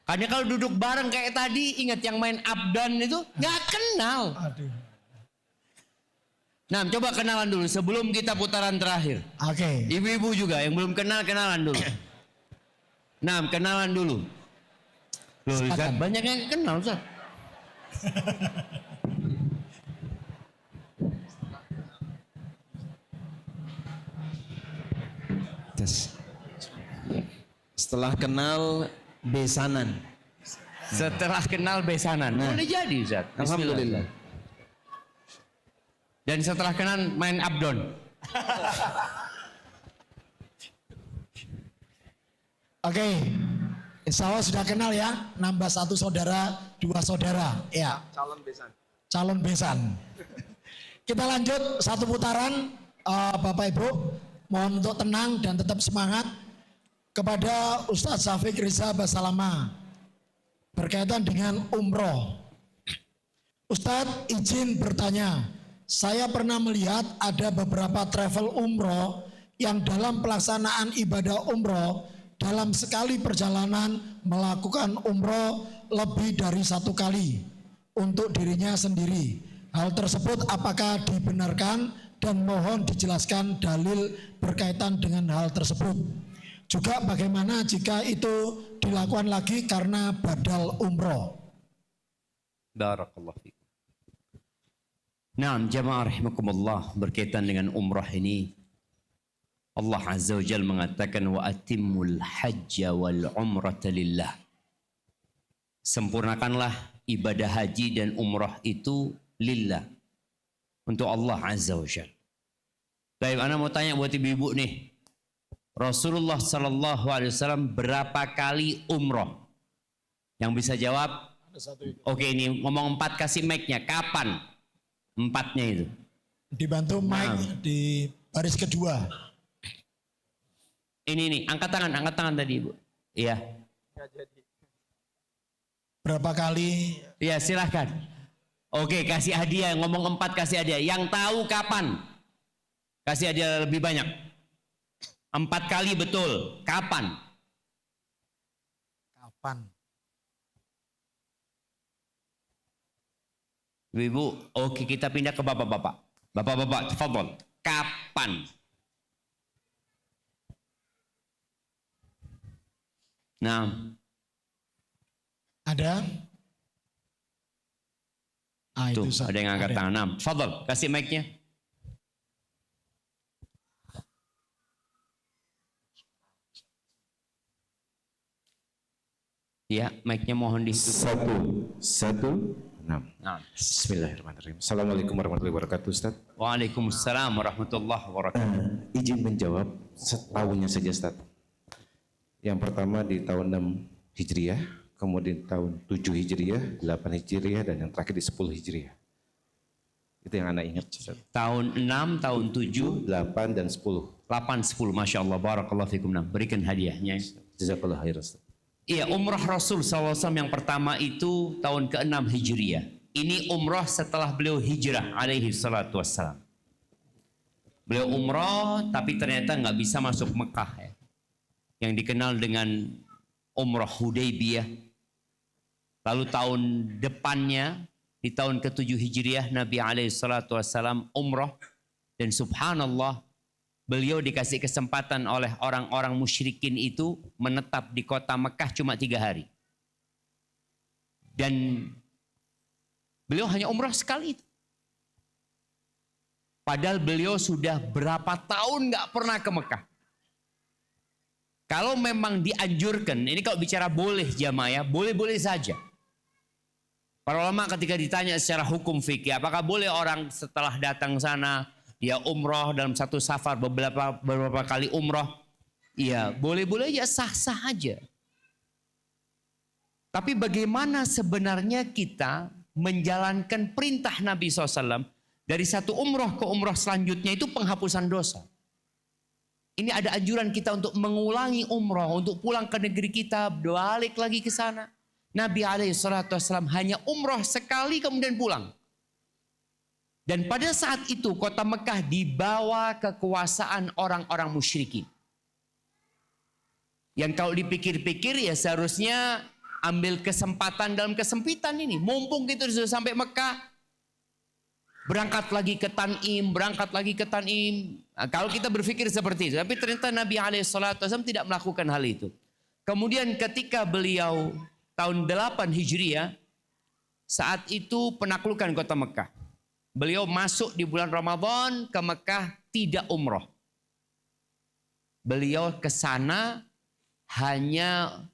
[SPEAKER 4] Karena kalau duduk bareng kayak tadi, ingat yang main abdan itu nggak kenal.
[SPEAKER 2] Aduh.
[SPEAKER 4] Nah, coba kenalan dulu sebelum kita putaran terakhir.
[SPEAKER 2] Oke.
[SPEAKER 4] Ibu-ibu juga yang belum kenal, kenalan dulu. Nah, kenalan dulu. Loh, Ustaz, banyak yang kenal, Ustaz.
[SPEAKER 1] Setelah kenal besanan.
[SPEAKER 4] Setelah kenal besanan.
[SPEAKER 1] Nah.
[SPEAKER 4] Boleh jadi, Ustaz.
[SPEAKER 1] Alhamdulillah.
[SPEAKER 4] Dan setelah kenal main abdon.
[SPEAKER 2] Oke. Insya Allah sudah kenal ya. Nambah satu saudara, dua saudara. Ya. Calon besan. Kita lanjut satu putaran. Bapak Ibu. Mohon untuk tenang dan tetap semangat. Kepada Ustadz Syafiq Riza Basalama berkaitan dengan umroh. Ustadz izin bertanya, saya pernah melihat ada beberapa travel umroh yang dalam pelaksanaan ibadah umroh dalam sekali perjalanan melakukan umroh lebih dari satu kali untuk dirinya sendiri. Hal tersebut apakah dibenarkan dan mohon dijelaskan dalil berkaitan dengan hal tersebut. Juga bagaimana jika itu dilakukan lagi karena badal umroh.
[SPEAKER 4] Barakallahu fikum. Nah, jamaah rahimakumullah, berkaitan dengan umrah ini, Allah Azza wa Jalla mengatakan wa atimmul hajja wal umrata lillah. Sempurnakanlah ibadah haji dan umrah itu lillah, untuk Allah Azza wa Jalla. Baik, ana mau tanya buat ibu-ibu nih. Rasulullah Sallallahu Alaihi Wasallam berapa kali umroh? Yang bisa jawab? Oke, ini ngomong 4, kasih mic-nya. Kapan? 4-nya itu.
[SPEAKER 2] Dibantu mic di baris kedua.
[SPEAKER 4] Ini, angkat tangan tadi Ibu. Iya.
[SPEAKER 2] Berapa kali?
[SPEAKER 4] Iya, silahkan. Oke, kasih hadiah. Ngomong 4, kasih hadiah. Yang tahu kapan? Kasih hadiah lebih banyak. 4 kali betul. Kapan?
[SPEAKER 2] Kapan?
[SPEAKER 4] Ibu, oke, kita pindah ke bapak-bapak. Bapak-bapak, tafadhol. Kapan? Nah.
[SPEAKER 2] Ada?
[SPEAKER 4] Tuh,
[SPEAKER 2] itu
[SPEAKER 4] ada yang angkat tangan. Nah, tafadhol, kasih mic-nya. Ya, mic-nya mohon ditutup.
[SPEAKER 5] 116.
[SPEAKER 4] Nah.
[SPEAKER 5] Bismillahirrahmanirrahim. Assalamualaikum warahmatullahi wabarakatuh, Ustaz.
[SPEAKER 4] Waalaikumsalam warahmatullahi wabarakatuh.
[SPEAKER 5] Izin menjawab setahunnya saja, Ustaz. Yang pertama di tahun 6 Hijriah, kemudian tahun 7 Hijriah, 8 Hijriah, dan yang terakhir di 10 Hijriah. Itu yang anak ingat, Ustaz.
[SPEAKER 4] Tahun 6, tahun 7,
[SPEAKER 5] 8 dan 10.
[SPEAKER 4] 8, 10. Masya Allah, barakallahu fikum. Berikan hadiahnya.
[SPEAKER 5] Jazakallah khair, Ustaz.
[SPEAKER 4] Iya, umrah Rasul SAW yang pertama itu tahun ke-6 Hijriah. Ini umrah setelah beliau hijrah alaihi salatu wassalam. Beliau umrah tapi ternyata nggak bisa masuk Mekah ya. Yang dikenal dengan umrah Hudaybiyah. Lalu tahun depannya di tahun ke-7 Hijriah Nabi alaihi salatu wassalam umrah, dan subhanallah beliau dikasih kesempatan oleh orang-orang musyrikin itu menetap di kota Mekah cuma 3 hari. Dan beliau hanya umrah sekali itu. Padahal beliau sudah berapa tahun nggak pernah ke Mekah. Kalau memang dianjurkan, ini kalau bicara boleh jamaah ya, boleh-boleh saja. Para ulama ketika ditanya secara hukum fikih, apakah boleh orang setelah datang sana dia umroh dalam satu safar beberapa kali umroh? Iya, boleh-boleh aja, sah-sah aja. Tapi bagaimana sebenarnya kita menjalankan perintah Nabi SAW dari satu umroh ke umroh selanjutnya itu penghapusan dosa. Ini ada anjuran kita untuk mengulangi umroh, untuk pulang ke negeri kita, balik lagi ke sana. Nabi SAW hanya umroh sekali kemudian pulang. Dan pada saat itu kota Mekah dibawa kekuasaan orang-orang musyrikin. Yang kalau dipikir-pikir ya seharusnya ambil kesempatan dalam kesempitan ini. Mumpung gitu sudah sampai Mekah, berangkat lagi ke Tan'im, berangkat lagi ke Tan'im. Nah, kalau kita berpikir seperti itu, tapi ternyata Nabi SAW tidak melakukan hal itu. Kemudian ketika beliau tahun 8 Hijriah, saat itu penaklukan kota Mekah. Beliau masuk di bulan Ramadan ke Mekah tidak umroh. Beliau ke sana hanya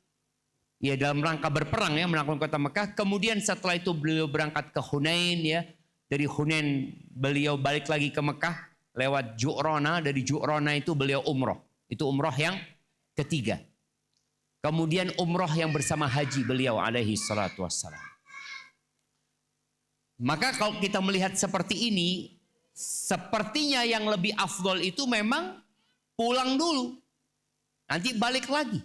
[SPEAKER 4] ya dalam rangka berperang ya, menaklukkan kota Mekah. Kemudian setelah itu beliau berangkat ke Hunain ya. Dari Hunain beliau balik lagi ke Mekah lewat Ju'rana. Dari Ju'rana itu beliau umroh. Itu umroh yang ketiga. Kemudian umroh yang bersama haji beliau alaihi salatu wassalam. Maka kalau kita melihat seperti ini, sepertinya yang lebih afdol itu memang pulang dulu. Nanti balik lagi.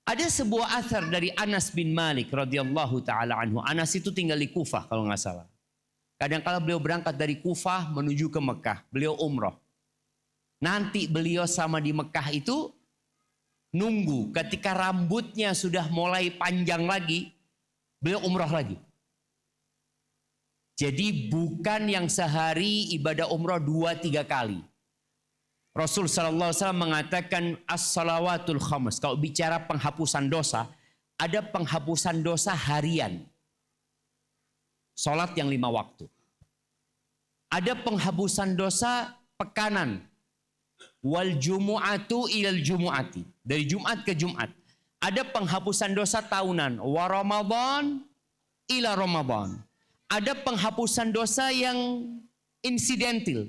[SPEAKER 4] Ada sebuah athar dari Anas bin Malik radhiyallahu taala anhu. Anas itu tinggal di Kufah kalau nggak salah. Kadang-kala beliau berangkat dari Kufah menuju ke Mekah. Beliau umroh. Nanti beliau sama di Mekah itu nunggu ketika rambutnya sudah mulai panjang lagi, beliau umroh lagi. Jadi bukan yang sehari ibadah umroh 2-3 kali. Rasul SAW mengatakan as-salawatul khams. Kalau bicara penghapusan dosa, ada penghapusan dosa harian. Salat yang 5 waktu. Ada penghapusan dosa pekanan. Wal jumu'atu ilal jumu'ati. Dari Jumat ke Jumat. Ada penghapusan dosa tahunan. Wa Ramadan ila Ramadan. Ada penghapusan dosa yang insidental.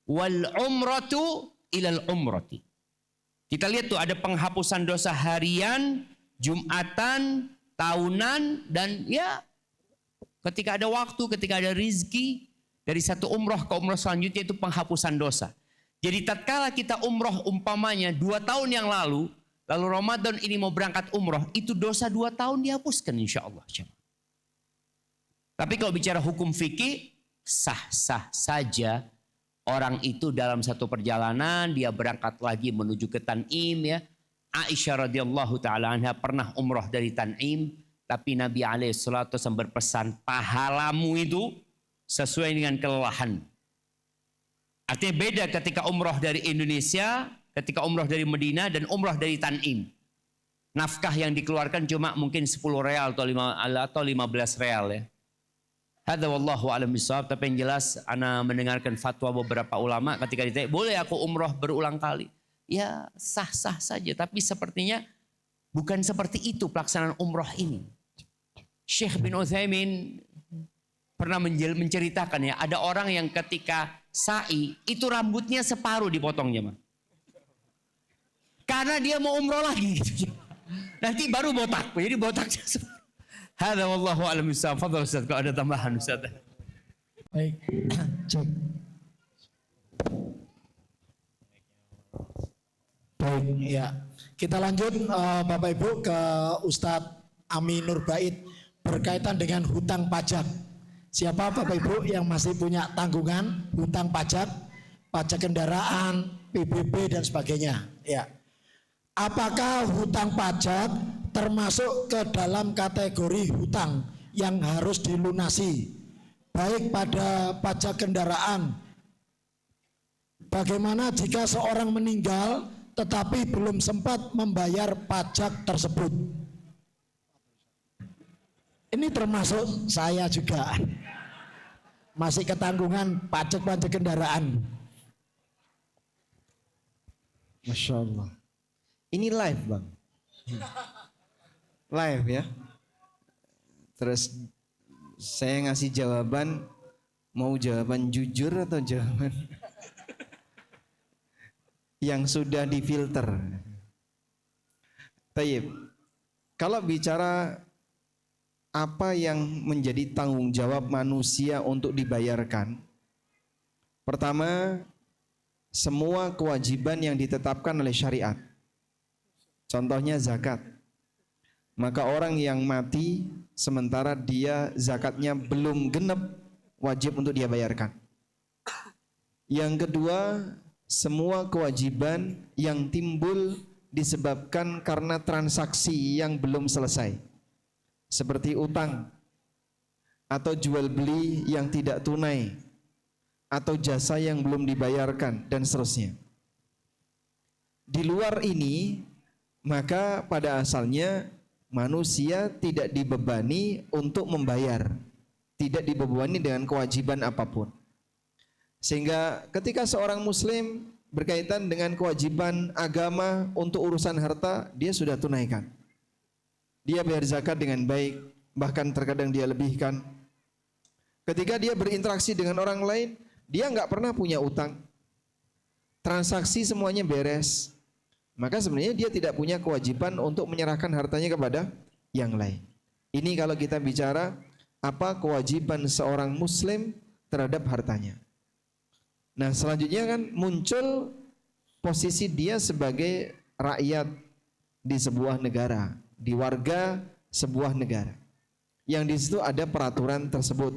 [SPEAKER 4] Wal umratu ilal umrati. Kita lihat tuh ada penghapusan dosa harian, Jumatan, tahunan, dan ya ketika ada waktu, ketika ada rizki, dari satu umroh ke umroh selanjutnya itu penghapusan dosa. Jadi tatkala kita umroh umpamanya 2 tahun yang lalu Ramadan ini mau berangkat umroh, itu dosa 2 tahun dihapuskan insya Allah. Tapi kalau bicara hukum fikih, sah-sah saja orang itu dalam satu perjalanan, dia berangkat lagi menuju ke Tan'im ya. Aisyah radhiyallahu taala anha pernah umroh dari Tan'im, tapi Nabi SAW berpesan, pahalamu itu sesuai dengan kelelahan. Artinya beda ketika umroh dari Indonesia, ketika umroh dari Madinah, dan umroh dari Tan'im. Nafkah yang dikeluarkan cuma mungkin 10 real atau 15 real ya. Hadza wallahu a'lam bishawab. Tapi yang jelas ana mendengarkan fatwa beberapa ulama ketika ditanya, boleh aku umroh berulang kali? Ya sah-sah saja, tapi sepertinya Bukan seperti itu pelaksanaan umroh ini. Syekh bin Utsaimin pernah menceritakan ya, ada orang yang ketika sa'i itu rambutnya separuh dipotongnya, karena dia mau umroh lagi gitu. Nanti baru botak, jadi botaknya separuh. Hadza wallahu a'lam bissawab. Fadhal Ustaz, kalau ada tambahan Ustaz.
[SPEAKER 2] Baik, cek. Baik, ya. Kita lanjut Bapak Ibu ke Ustadz Aminur Bait berkaitan dengan hutang pajak. Siapa Bapak Ibu yang masih punya tanggungan hutang pajak, pajak kendaraan, PBB dan sebagainya? Ya. Apakah hutang pajak termasuk ke dalam kategori hutang yang harus dilunasi? Baik pada pajak kendaraan. Bagaimana jika seorang meninggal tetapi belum sempat membayar pajak tersebut? Ini termasuk saya juga. Masih ketanggungan pajak kendaraan.
[SPEAKER 1] Masya Allah. Ini live bang. Live ya. Terus saya ngasih jawaban, mau jawaban jujur atau jawaban yang sudah difilter. Tayyib. Kalau bicara apa yang menjadi tanggung jawab manusia untuk dibayarkan, pertama, semua kewajiban yang ditetapkan oleh syariat. Contohnya zakat. Maka orang yang mati sementara dia zakatnya belum genep, wajib untuk dia bayarkan. Yang kedua, semua kewajiban yang timbul disebabkan karena transaksi yang belum selesai, seperti utang atau jual beli yang tidak tunai atau jasa yang belum dibayarkan dan seterusnya. Di luar ini, maka pada asalnya manusia tidak dibebani untuk membayar, tidak dibebani dengan kewajiban apapun. Sehingga ketika seorang muslim berkaitan dengan kewajiban agama untuk urusan harta, dia sudah tunaikan. Dia bayar zakat dengan baik, bahkan terkadang dia lebihkan. Ketika dia berinteraksi dengan orang lain, dia nggak pernah punya utang. Transaksi semuanya beres. Maka sebenarnya dia tidak punya kewajiban untuk menyerahkan hartanya kepada yang lain. Ini kalau kita bicara apa kewajiban seorang muslim terhadap hartanya. Nah selanjutnya kan muncul posisi dia sebagai rakyat di sebuah negara, di warga sebuah negara, yang di situ ada peraturan tersebut.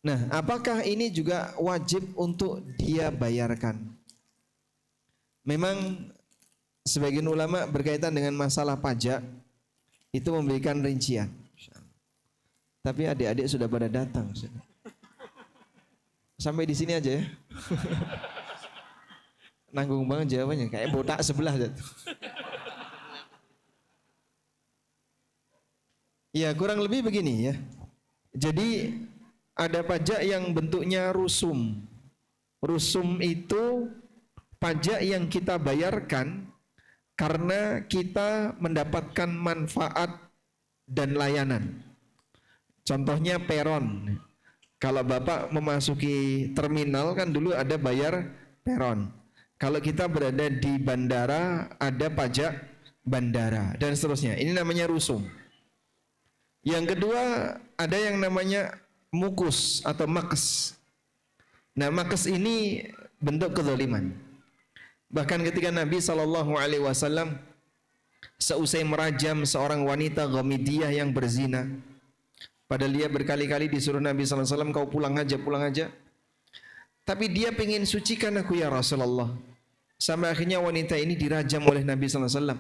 [SPEAKER 1] Nah, apakah ini juga wajib untuk dia bayarkan? Memang sebagian ulama berkaitan dengan masalah pajak itu memberikan rincian. Tapi adik-adik sudah pada datang. Sampai di sini aja ya. Nanggung banget jawabannya, kayak botak sebelah. Ya kurang lebih begini ya. Jadi ada pajak yang bentuknya rusum. Rusum itu pajak yang kita bayarkan karena kita mendapatkan manfaat dan layanan. Contohnya peron. Kalau Bapak memasuki terminal kan dulu ada bayar peron. Kalau kita berada di bandara ada pajak bandara dan seterusnya. Ini namanya rusum. Yang kedua ada yang namanya mukus atau maks. Nah maks ini bentuk kezaliman. Bahkan ketika Nabi SAW seusai merajam seorang wanita Ghamidiyah yang berzina, padahal dia berkali-kali disuruh Nabi SAW, kau pulang aja. Tapi dia pengen sucikan aku ya Rasulullah. Sampai akhirnya wanita ini dirajam oleh Nabi SAW.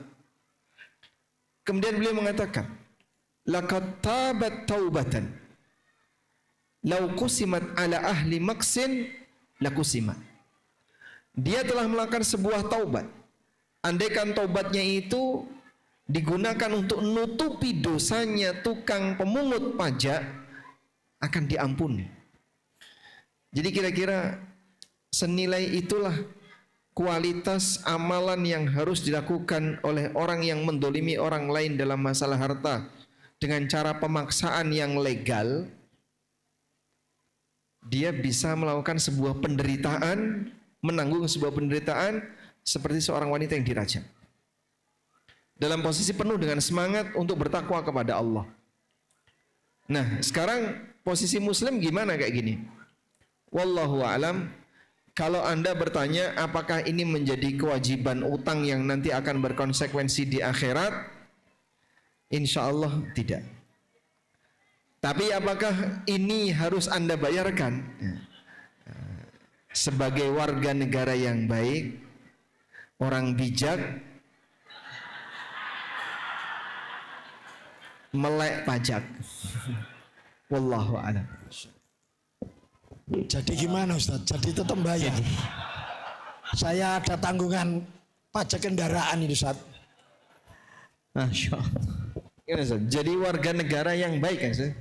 [SPEAKER 1] Kemudian beliau mengatakan, laqad tabat taubatan law qusimat ala ahli maksin lakusimat. Dia telah melakukan sebuah taubat. Andaikan taubatnya itu digunakan untuk nutupi dosanya tukang pemungut pajak, akan diampuni. Jadi kira-kira senilai itulah kualitas amalan yang harus dilakukan oleh orang yang mendolimi orang lain dalam masalah harta dengan cara pemaksaan yang legal, dia bisa melakukan sebuah penderitaan, menanggung sebuah penderitaan seperti seorang wanita yang dirajam dalam posisi penuh dengan semangat untuk bertakwa kepada Allah. Nah, sekarang posisi muslim gimana kayak gini? Wallahu a'lam. Kalau Anda bertanya apakah ini menjadi kewajiban utang yang nanti akan berkonsekuensi di akhirat, insya Allah tidak. Tapi apakah ini harus Anda bayarkan? Sebagai warga negara yang baik, orang bijak, melek pajak. Wallahu a'lam.
[SPEAKER 2] Jadi gimana Ustaz? Jadi tetap bayar. Saya ada tanggungan pajak kendaraan ini Ustaz.
[SPEAKER 1] Masya Allah. Jadi warga negara yang baik kan Ustaz?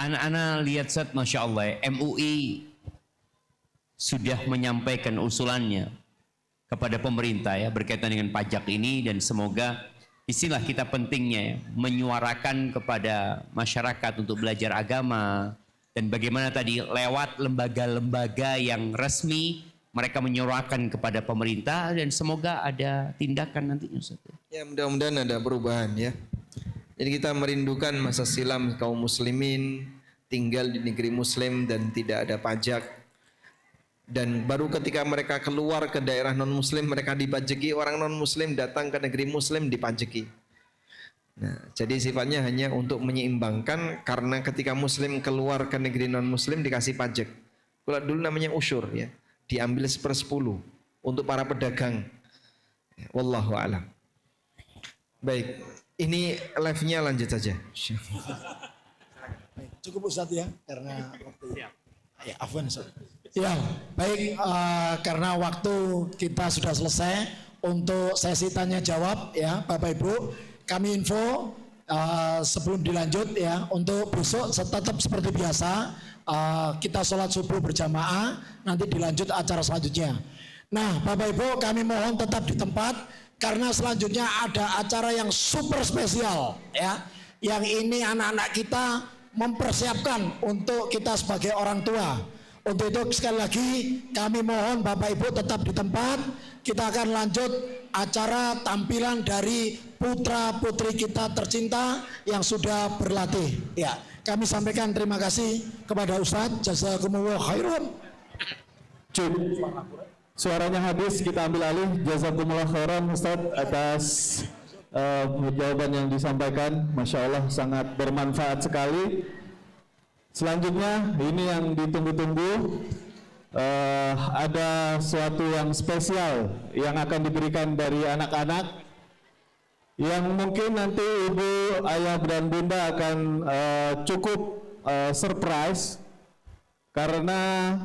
[SPEAKER 4] Anak-anak lihat Ustaz, Masya Allah, MUI sudah menyampaikan usulannya kepada pemerintah ya berkaitan dengan pajak ini, dan semoga istilah kita pentingnya ya, menyuarakan kepada masyarakat untuk belajar agama, dan bagaimana tadi lewat lembaga-lembaga yang resmi mereka menyuarakan kepada pemerintah, dan semoga ada tindakan nantinya Ustaz.
[SPEAKER 1] Ya, mudah-mudahan ada perubahan ya. Jadi kita merindukan masa silam kaum muslimin tinggal di negeri muslim dan tidak ada pajak. Dan baru ketika mereka keluar ke daerah non muslim mereka dipajaki, orang non muslim datang ke negeri muslim dipajaki. Nah, jadi sifatnya hanya untuk menyeimbangkan, karena ketika muslim keluar ke negeri non muslim dikasih pajak. Kalau dulu namanya usyur ya, diambil 1/10 untuk para pedagang. Wallahu a'lam. Baik, ini live-nya lanjut saja.
[SPEAKER 2] Cukup Ustaz ya, karena waktu. Ya, afwan Ustaz. Ya, baik, karena waktu kita sudah selesai untuk sesi tanya jawab ya, Bapak Ibu. Kami info sebelum dilanjut ya, untuk besok tetap seperti biasa kita sholat subuh berjamaah, nanti dilanjut acara selanjutnya. Nah, Bapak Ibu, kami mohon tetap di tempat karena selanjutnya ada acara yang super spesial ya. Yang ini anak-anak kita mempersiapkan untuk kita sebagai orang tua. Untuk itu sekali lagi kami mohon Bapak Ibu tetap di tempat. Kita akan lanjut acara tampilan dari putra-putri kita tercinta yang sudah berlatih. Ya, kami sampaikan terima kasih kepada Ustadz. Jazakumullah khairan.
[SPEAKER 9] Suaranya habis, kita ambil alih. Jazakumullah khairan Ustadz atas jawaban yang disampaikan. Masya Allah sangat bermanfaat sekali. Selanjutnya ini yang ditunggu-tunggu, ada suatu yang spesial yang akan diberikan dari anak-anak, yang mungkin nanti ibu, ayah dan bunda akan cukup surprise karena